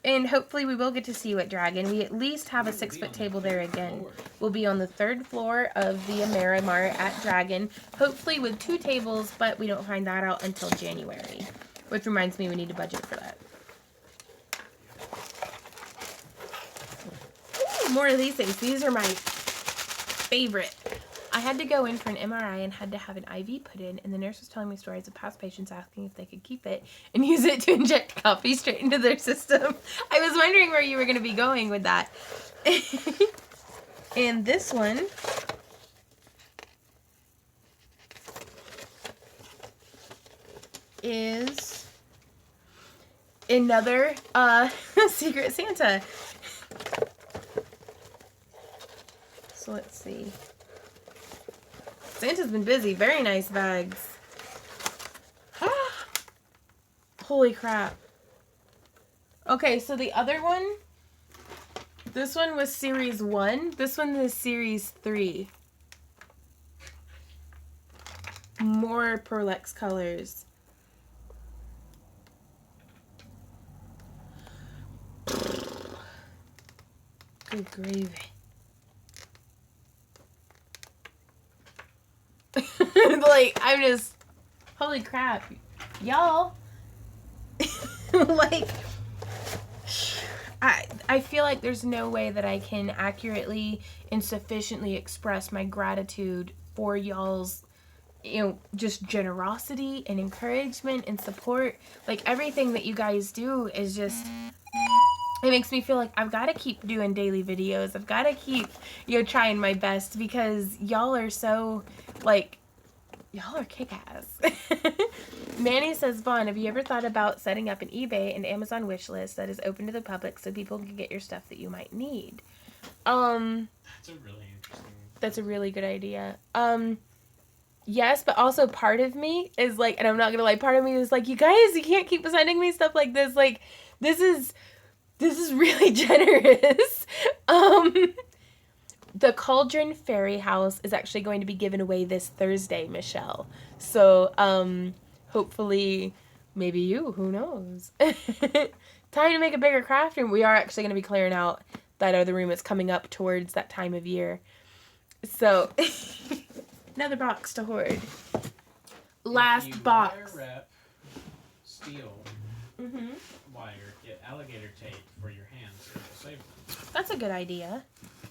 And hopefully we will get to see you at Dragon. We at least have a 6-foot table there again. We'll be on the 3rd floor of the Amerimar at Dragon. Hopefully with 2 tables, but we don't find that out until January. Which reminds me we need to budget for that. Ooh, more of these things. These are my favorite. I had to go in for an MRI and had to have an IV put in, and the nurse was telling me stories of past patients asking if they could keep it and use it to inject coffee straight into their system. I was wondering where you were going to be going with that. And this one is another Secret Santa. So let's see. Santa's been busy. Very nice bags. Holy crap. Okay, so the other one, this one was series 1. This one is series 3. More Pearlex colors. Good gravy. Like, I'm just, holy crap. Y'all. Like, I feel like there's no way that I can accurately and sufficiently express my gratitude for y'all's, you know, just generosity and encouragement and support. Like, everything that you guys do is just, it makes me feel like I've got to keep doing daily videos. I've got to keep, you know, trying my best because y'all are so, like, y'all are kick-ass. Manny says, Vaughn, have you ever thought about setting up an eBay and Amazon wish list that is open to the public so people can get your stuff that you might need? That's a really interesting. That's a really good idea. Yes, but also part of me is like, and I'm not gonna lie, part of me is like, you guys, you can't keep sending me stuff like this. Like, this is really generous. The Cauldron Fairy House is actually going to be given away this Thursday, Michelle. So, hopefully, maybe you, who knows? Time to make a bigger craft room. We are actually going to be clearing out that other room. It's coming up towards that time of year. So, another box to hoard. Last box. Wire wrap steel wire, get alligator tape for your hands. It will save them. That's a good idea.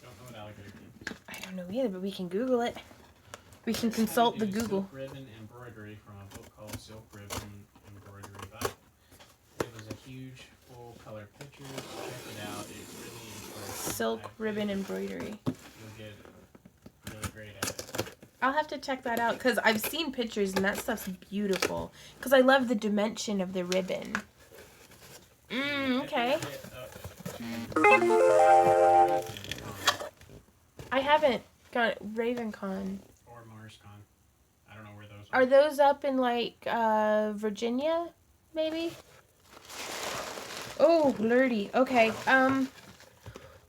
Don't know what alligator tape is. I don't know either, but we can Google it. We can consult the Google. Silk ribbon embroidery from a book called Silk Ribbon Embroidery Bible. It was a huge full color picture. Check it out. It's really inspirational. Silk ribbon embroidery. You'll get really great at it. I'll have to check that out because I've seen pictures and that stuff's beautiful. Because I love the dimension of the ribbon. Okay. I haven't got RavenCon. Or MarsCon. I don't know where those Are those up in like Virginia, maybe? Oh, lordy. Okay.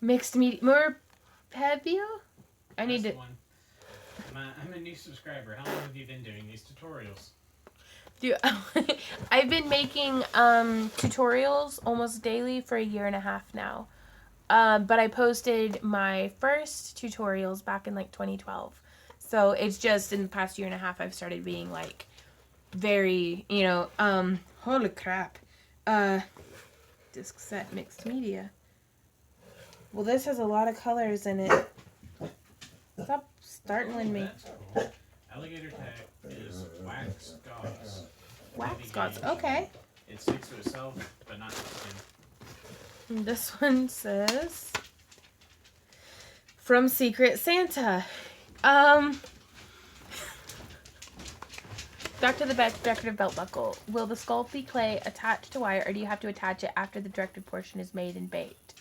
Mixed media. More Pebio? I need to. I'm a new subscriber. How long have you been doing these tutorials? I've been making tutorials almost daily for 1.5 years now. But I posted my first tutorials back in like 2012. So it's just in the past 1.5 years I've started being like very, you know, holy crap. Disc set mixed media. Well, this has a lot of colors in it. Stop startling me. That's cool. Alligator tag is wax gauze. Wax gauze, okay. It sticks to itself, but not to the skin. And this one says, from Secret Santa. Back to the decorative belt buckle. Will the Sculpey clay attach to wire, or do you have to attach it after the directed portion is made and baked?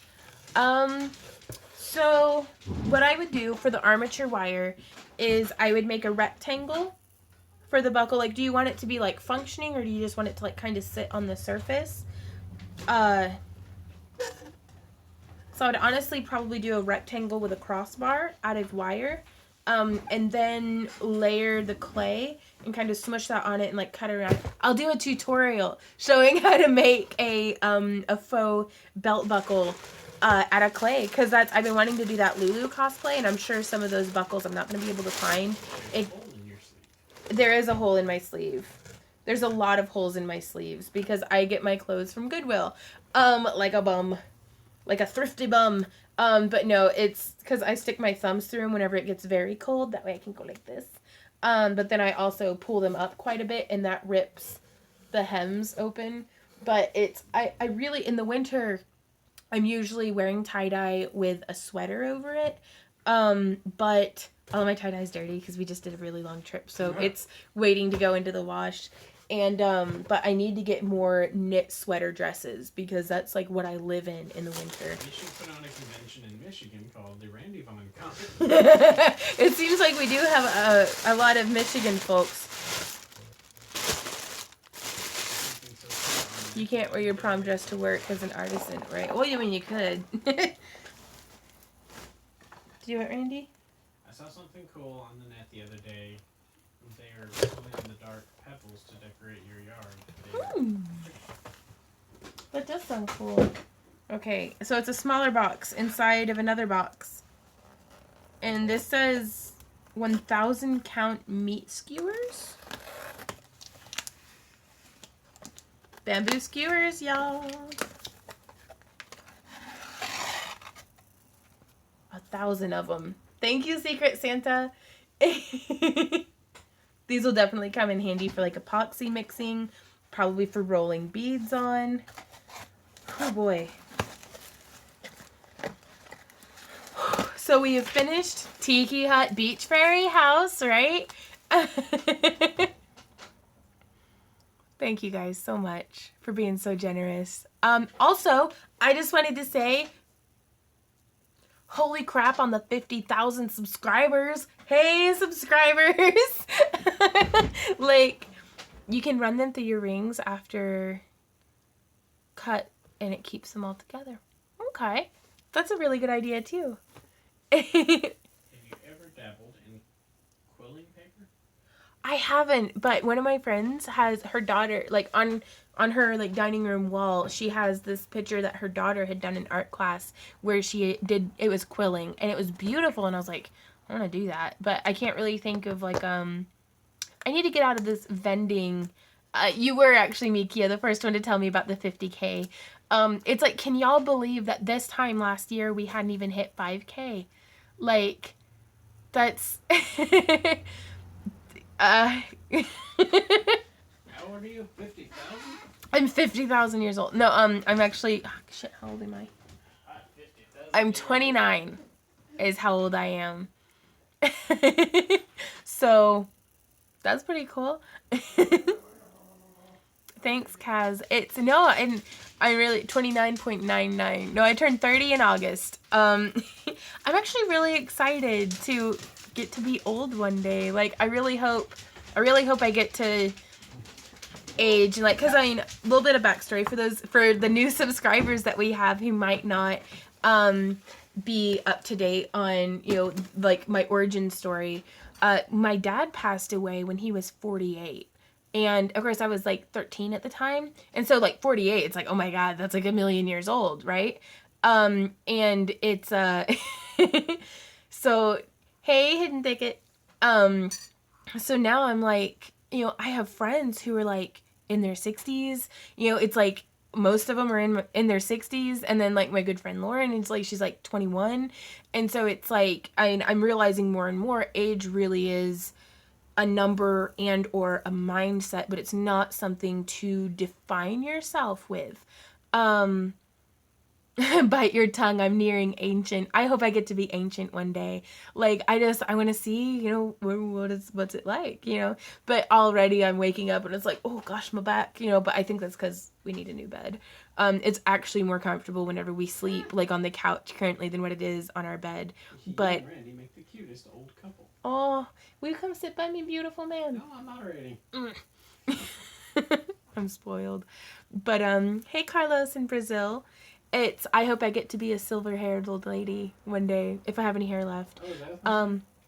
So what I would do for the armature wire is I would make a rectangle for the buckle. Like, do you want it to be like functioning, or do you just want it to like kind of sit on the surface? So I would honestly probably do a rectangle with a crossbar out of wire, and then layer the clay and kind of smush that on it and like cut it around. I'll do a tutorial showing how to make a faux belt buckle out of clay, because I've been wanting to do that Lulu cosplay, and I'm sure some of those buckles I'm not going to be able to find. There is a hole in my sleeve. There's a lot of holes in my sleeves because I get my clothes from Goodwill, like a bum. Like a thrifty bum. But no, it's because I stick my thumbs through them whenever it gets very cold. That way I can go like this. But then I also pull them up quite a bit, and that rips the hems open. But it's, I really, in the winter, I'm usually wearing tie-dye with a sweater over it. But all of my tie-dye is dirty because we just did a really long trip. So it's waiting to go into the wash. And but I need to get more knit sweater dresses because that's like what I live in the winter. You should put on a convention in Michigan called the Randy Von Con. It seems like we do have a lot of Michigan folks. You can't wear your prom dress to work as an artisan, right? Well, you mean you could. Do it, Randy? I saw something cool on the net the other day. They are glow-in-the-dark pebbles to decorate your yard. That does sound cool. Okay, so it's a smaller box inside of another box. And this says 1,000 count meat skewers. Bamboo skewers, y'all. 1,000 of them. Thank you, Secret Santa. These will definitely come in handy for like epoxy mixing, probably for rolling beads on. Oh boy. So we have finished Tiki Hut Beach Fairy House, right? Thank you guys so much for being so generous. Also, I just wanted to say, holy crap on the 50,000 subscribers. Hey, subscribers. Like, you can run them through your rings after cut and it keeps them all together. Okay. That's a really good idea too. Have you ever dabbled in quilling paper? I haven't, but one of my friends has her daughter, like on her like dining room wall, she has this picture that her daughter had done in art class where it was quilling and it was beautiful, and I was like, I want to do that, but I can't really think of like I need to get out of this vending. You were actually, Mikia, the first one to tell me about the 50K. It's like, can y'all believe that this time last year we hadn't even hit 5K? Like, that's How old are you? 50,000? I'm 50,000 years old. No, I'm actually, shit, how old am I? I'm 29 is how old I am. So, that's pretty cool. Thanks, Kaz. And I'm really 29.99. No, I turned 30 in August. I'm actually really excited to get to be old one day. Like, I really hope I get to age, like, because I mean, a little bit of backstory for the new subscribers that we have who might not be up to date on, you know, like my origin story. My dad passed away when he was 48. And of course I was like 13 at the time. And so like 48, it's like, oh my God, that's like a million years old, right? And it's so hey, Hidden Thicket. So now I'm like, you know, I have friends who are like in their 60s. You know, it's like most of them are in their 60s, and then like my good friend Lauren, it's like she's like 21. And so it's like I'm realizing more and more age really is a number and or a mindset, but it's not something to define yourself with. Bite your tongue, I'm nearing ancient. I hope I get to be ancient one day. Like, I want to see, you know, what's it like, you know? But already I'm waking up and it's like, oh gosh, my back, you know, but I think that's because we need a new bed. It's actually more comfortable whenever we sleep, like on the couch currently, than what it is on our bed. But you and Randy make the cutest old couple. Oh, will you come sit by me, beautiful man? No, I'm moderating. I'm spoiled. But hey Carlos in Brazil. I hope I get to be a silver-haired old lady one day if I have any hair left. Oh, is that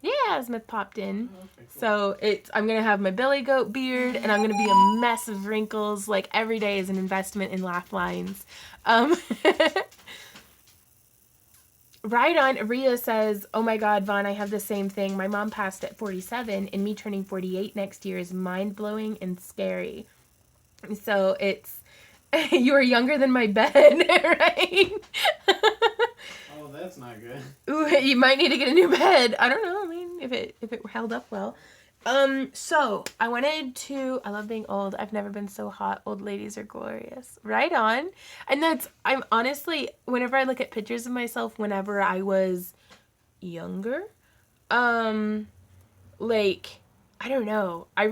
Yeah, Smith popped in. Oh, okay, cool. So I'm gonna have my billy goat beard, and I'm gonna be a mess of wrinkles. Like, every day is an investment in laugh lines. Right on. Ria says, oh my God, Vaughn, I have the same thing. My mom passed at 47, and me turning 48 next year is mind-blowing and scary. So it's, you are younger than my bed, right? Oh, that's not good. Ooh, you might need to get a new bed. I don't know. I mean, if it held up well. So I love being old. I've never been so hot. Old ladies are glorious. Right on. And I'm honestly, whenever I look at pictures of myself whenever I was younger, like, I don't know. I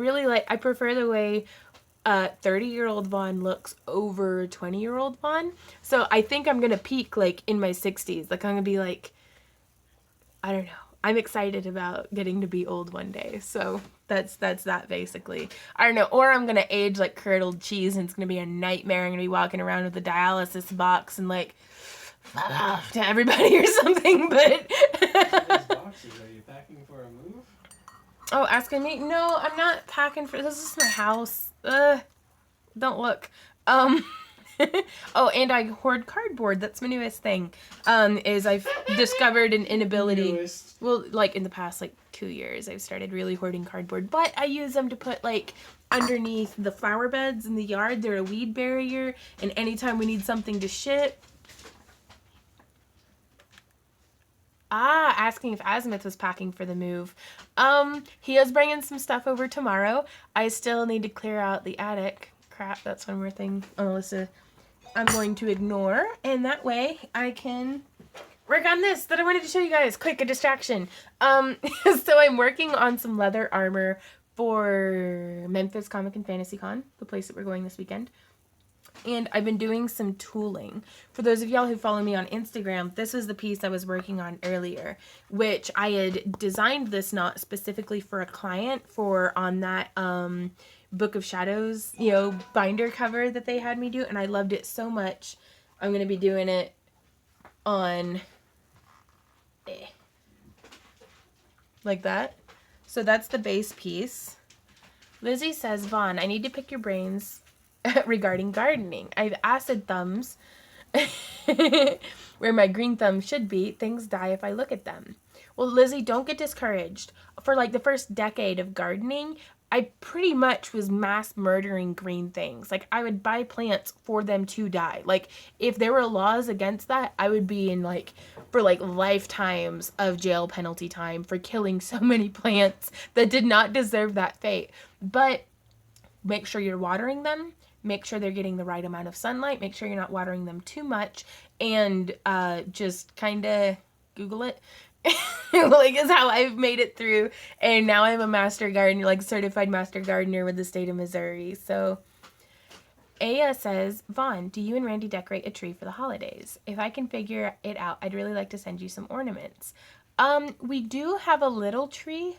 prefer the way 30-year-old Vaughn looks over 20-year-old Vaughn. So I think I'm going to peak like in my 60s. Like I'm going to be like, I don't know. I'm excited about getting to be old one day. So that's that basically. I don't know. Or I'm going to age like curdled cheese and it's going to be a nightmare. I'm going to be walking around with a dialysis box and like to everybody or something. But These boxes, are you packing for a move? oh, asking me? No, I'm not packing for this. Is my house. Don't look. Oh, and I hoard cardboard. That's my newest thing. Is I've discovered an inability. Newest. Well, like in the past like 2 years, I've started really hoarding cardboard. But I use them to put like underneath the flower beds in the yard. They're a weed barrier, and anytime we need something to ship. Asking if Azimuth was packing for the move. He is bringing some stuff over tomorrow. I still need to clear out the attic. Crap, that's one more thing, Alyssa, I'm going to ignore. And that way I can work on this that I wanted to show you guys. Quick, a distraction. So I'm working on some leather armor for Memphis Comic and Fantasy Con, the place that we're going this weekend. And I've been doing some tooling. For those of y'all who follow me on Instagram, this is the piece I was working on earlier, which I had designed this knot specifically for a client for on that Book of Shadows, binder cover that they had me do. And I loved it so much. I'm going to be doing it on like that. So that's the base piece. Lizzie says, Vaughn, I need to pick your brains regarding gardening. I have acid thumbs where my green thumb should be. Things die if I look at them. Well, Lizzie, don't get discouraged. For like the first decade of gardening, I pretty much was mass murdering green things. Like I would buy plants for them to die. Like if there were laws against that, I would be in for lifetimes of jail penalty time for killing so many plants that did not deserve that fate. But make sure you're watering them. Make sure they're getting the right amount of sunlight. Make sure you're not watering them too much. And just kind of Google it. Is how I've made it through. And now I'm a master gardener, certified master gardener with the state of Missouri. So Aya says, Vaughn, do you and Randy decorate a tree for the holidays? If I can figure it out, I'd really like to send you some ornaments. We do have a little tree.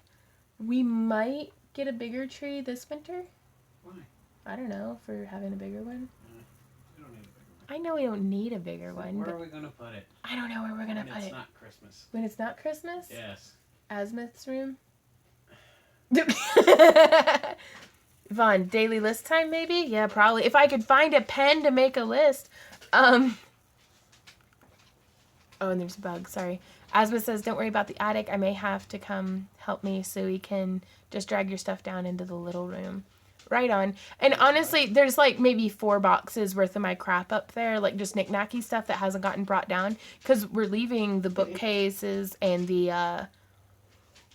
We might get a bigger tree this winter. Why? I don't know, for having a bigger one. We don't need a bigger one. I know we don't need a bigger one. Where are we going to put it? I don't know where we're going to put it. It's not Christmas. When it's not Christmas? Yes. Azimuth's room? Vaughn, daily list time maybe? Yeah, probably. If I could find a pen to make a list. Oh, and there's a bug. Sorry. Azimuth says, don't worry about the attic. I may have to come help me so we can just drag your stuff down into the little room. Right on. And honestly, there's maybe 4 boxes worth of my crap up there, just knick-knacky stuff that hasn't gotten brought down because we're leaving the bookcases and the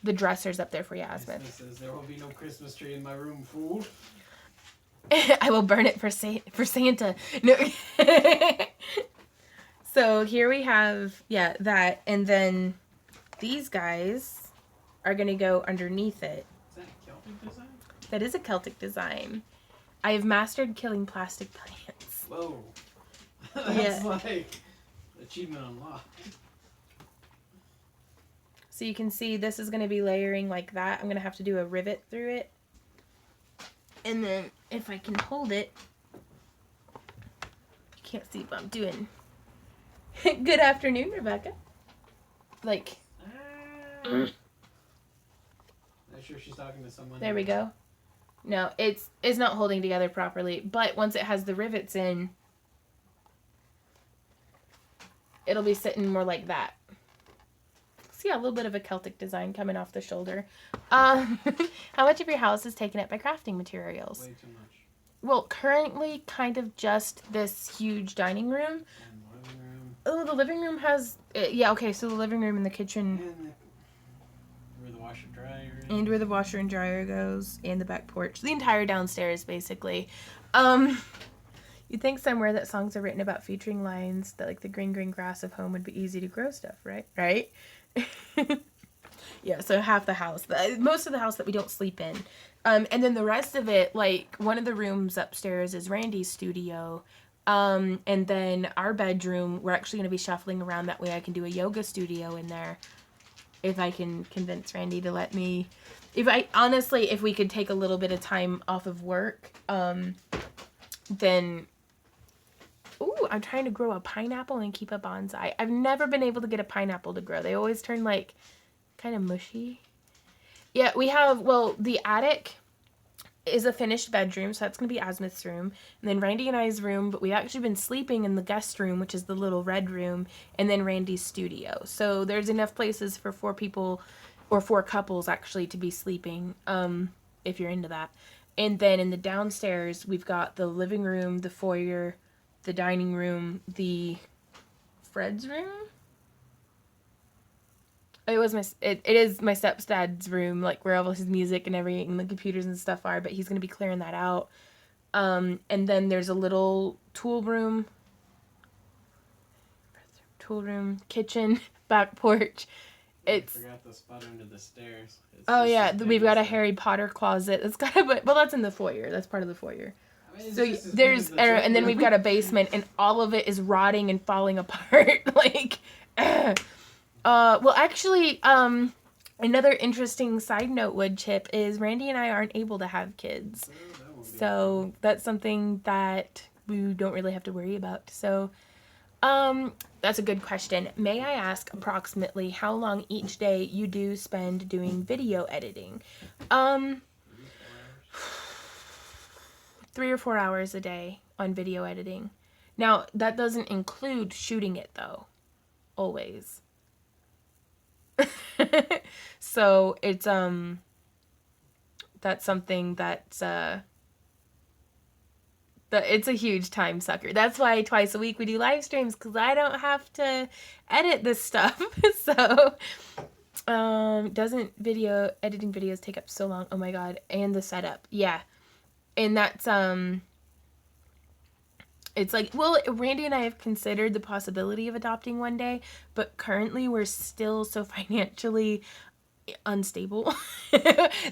dressers up there for you, Azimuth. Says there will be no Christmas tree in my room, fool. I will burn it for Santa. No. So here we have, that, and then these guys are going to go underneath it. Is that Celtic design? That is a Celtic design. I have mastered killing plastic plants. Whoa. That's Yeah. Achievement unlocked. So you can see this is going to be layering like that. I'm going to have to do a rivet through it. And then if I can hold it, you can't see what I'm doing. Good afternoon, Rebecca. I'm sure she's talking to someone. There we go. No, it's not holding together properly, but once it has the rivets in, it'll be sitting more like that. See, a little bit of a Celtic design coming off the shoulder. How much of your house is taken up by crafting materials? Way too much. Well, currently kind of just this huge dining room. And the living room. Oh, the living room has, so the living room and the kitchen. Where the washer dryer is. And where the washer and dryer goes, and the back porch. The entire downstairs, basically. You'd think somewhere that songs are written about featuring lines that, the green, green grass of home would be easy to grow stuff, right? Right? Yeah, so half the house. Most of the house that we don't sleep in. And then the rest of it, like, one of the rooms upstairs is Randy's studio. And then our bedroom, we're actually going to be shuffling around. That way I can do a yoga studio in there. If I can convince Randy to let me. If we could take a little bit of time off of work, then... Ooh, I'm trying to grow a pineapple and keep a bonsai. I've never been able to get a pineapple to grow. They always turn, like, kind of mushy. Yeah, we have, well, the attic is a finished bedroom, so that's going to be Asmith's room. And then Randy and I's room, but we've actually been sleeping in the guest room, which is the little red room, and then Randy's studio. So there's enough places for 4 people, or 4 couples, actually, to be sleeping, if you're into that. And then in the downstairs, we've got the living room, the foyer, the dining room, the Fred's room. It is my stepdad's room, like where all of his music and everything, and the computers and stuff are. But he's gonna be clearing that out. And then there's a little tool room, kitchen, back porch. I forgot the spot under the stairs. We've got a Harry Potter closet. It's got that's in the foyer. That's part of the foyer. So there's, and then we've got a basement, and all of it is rotting and falling apart. Like, well, actually, another interesting side note, Wood Chip, is Randy and I aren't able to have kids. So that's something that we don't really have to worry about. So, that's a good question. May I ask approximately how long each day you do spend doing video editing? 3 or 4 hours a day on video editing. Now, that doesn't include shooting it, though. Always. So, it's, that's something that's, it's a huge time sucker. That's why twice a week we do live streams, because I don't have to edit this stuff. So, doesn't editing videos take up so long? Oh my god. And the setup. Yeah. And that's, it's like, well, Randy and I have considered the possibility of adopting one day, but currently we're still so financially unstable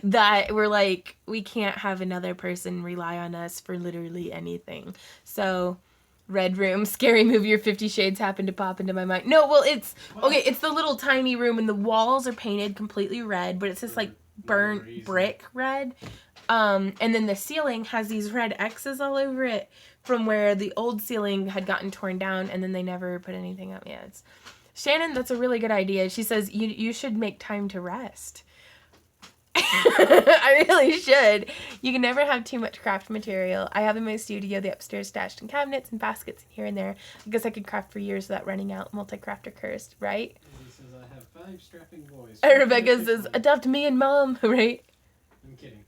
that we're like, we can't have another person rely on us for literally anything. So, red room, scary movie or 50 Shades happened to pop into my mind. No, well, it's the little tiny room, and the walls are painted completely red, but it's just like burnt brick red. And then the ceiling has these red X's all over it from where the old ceiling had gotten torn down, and then they never put anything up. Yeah, Shannon, that's a really good idea. She says you should make time to rest. I really should. You can never have too much craft material. I have in my studio the upstairs stashed in cabinets and baskets here and there. I guess I could craft for years without running out. Multi-crafter cursed, right? He says I have 5 strapping boys. Rebecca says, adopt me and mom, right? I'm kidding.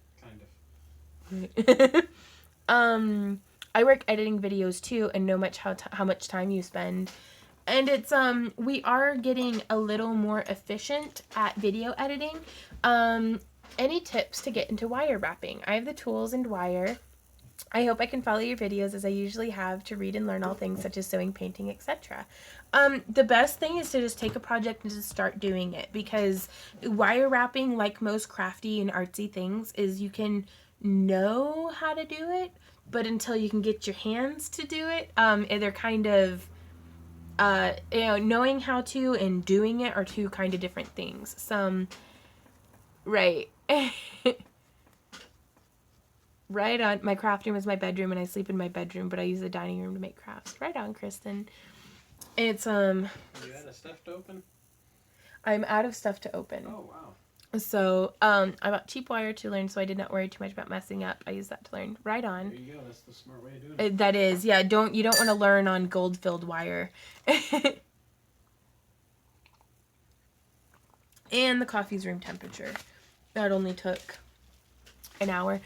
I work editing videos too, and know how much time you spend. And it's we are getting a little more efficient at video editing. Any tips to get into wire wrapping? I have the tools and wire. I hope I can follow your videos as I usually have to read and learn all things such as sewing, painting, etc. The best thing is to just take a project and just start doing it, because wire wrapping, like most crafty and artsy things, is you can know how to do it, but until you can get your hands to do it, they're kind of, knowing how to and doing it are two kind of different things. Right. Right on. My craft room is my bedroom, and I sleep in my bedroom, but I use the dining room to make crafts. Right on, Kristen. It's, Are you out of stuff to open? I'm out of stuff to open. Oh, wow. So, I bought cheap wire to learn, so I did not worry too much about messing up. I use that to learn. Right on. There you go. That's the smart way of doing it. That is, yeah. You don't want to learn on gold-filled wire. And the coffee's room temperature. That only took an hour.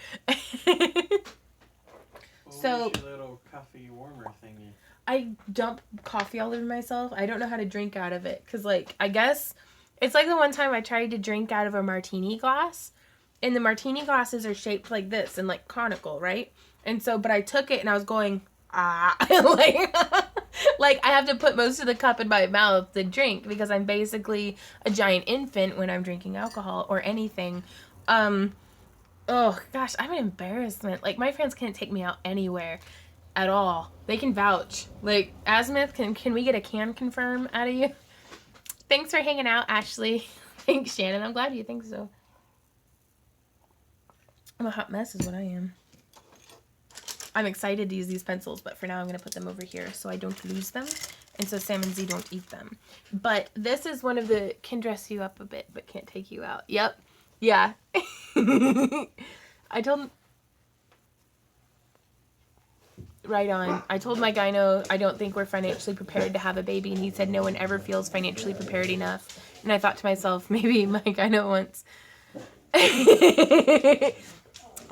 So, what's your little coffee warmer thingy? I dump coffee all over myself. I don't know how to drink out of it, because, like, I guess it's like the one time I tried to drink out of a martini glass, and the martini glasses are shaped like this and, like, conical, right? And so, but I took it and I was going like, like I have to put most of the cup in my mouth to drink because I'm basically a giant infant when I'm drinking alcohol or anything. Oh gosh, I'm an embarrassment. Like my friends can't take me out anywhere at all. They can vouch. Like Azimuth, can we get a can confirm out of you? Thanks for hanging out, Ashley. Thanks, Shannon. I'm glad you think so. I'm a hot mess is what I am. I'm excited to use these pencils, but for now I'm going to put them over here so I don't lose them and so Sam and Z don't eat them. But this is one of the, can dress you up a bit but can't take you out. Yep. Yeah. I told, right on. I told my gyno I don't think we're financially prepared to have a baby, and he said no one ever feels financially prepared enough. And I thought to myself, maybe my gyno wants...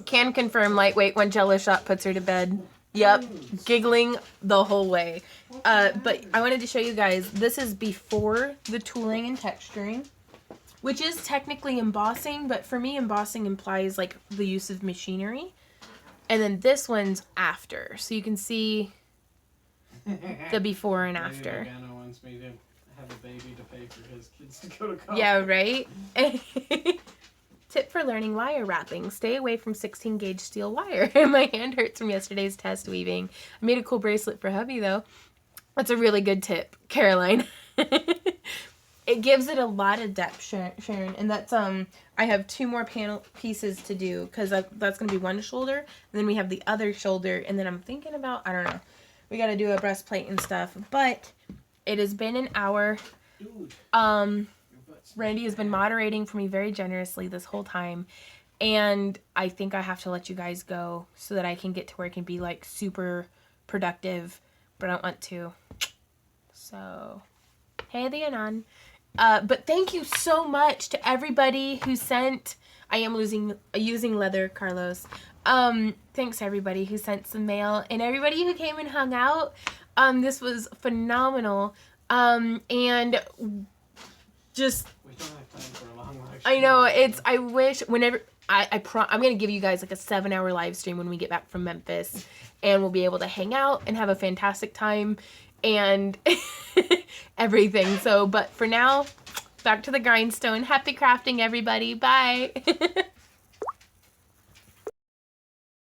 Can confirm lightweight, one jello shot puts her to bed. Yep, giggling the whole way. But I wanted to show you guys, this is before the tooling and texturing, which is technically embossing, but for me embossing implies like the use of machinery. And then this one's after, so you can see the before and after. Maybe Gano wants me to have a baby to pay for his kids to go to college. Yeah, right? Tip for learning wire wrapping. Stay away from 16 gauge steel wire. My hand hurts from yesterday's test weaving. I made a cool bracelet for hubby though. That's a really good tip, Caroline. It gives it a lot of depth, Sharon. And that's, I have 2 more panel pieces to do because that's going to be one shoulder. And then we have the other shoulder. And then I'm thinking about, I don't know, we got to do a breastplate and stuff. But it has been an hour. Dude. Randy has been moderating for me very generously this whole time, and I think I have to let you guys go so that I can get to work and be like super productive, but I don't want to. So, hey the Anon. But thank you so much to everybody who sent, I am using leather, Carlos. Thanks everybody who sent some mail and everybody who came and hung out. This was phenomenal. And just, We don't have time for a long live I know, stream. I wish whenever, I'm going to give you guys like a 7-hour live stream when we get back from Memphis, and we'll be able to hang out and have a fantastic time and everything. So, but for now, back to the grindstone. Happy crafting, everybody. Bye.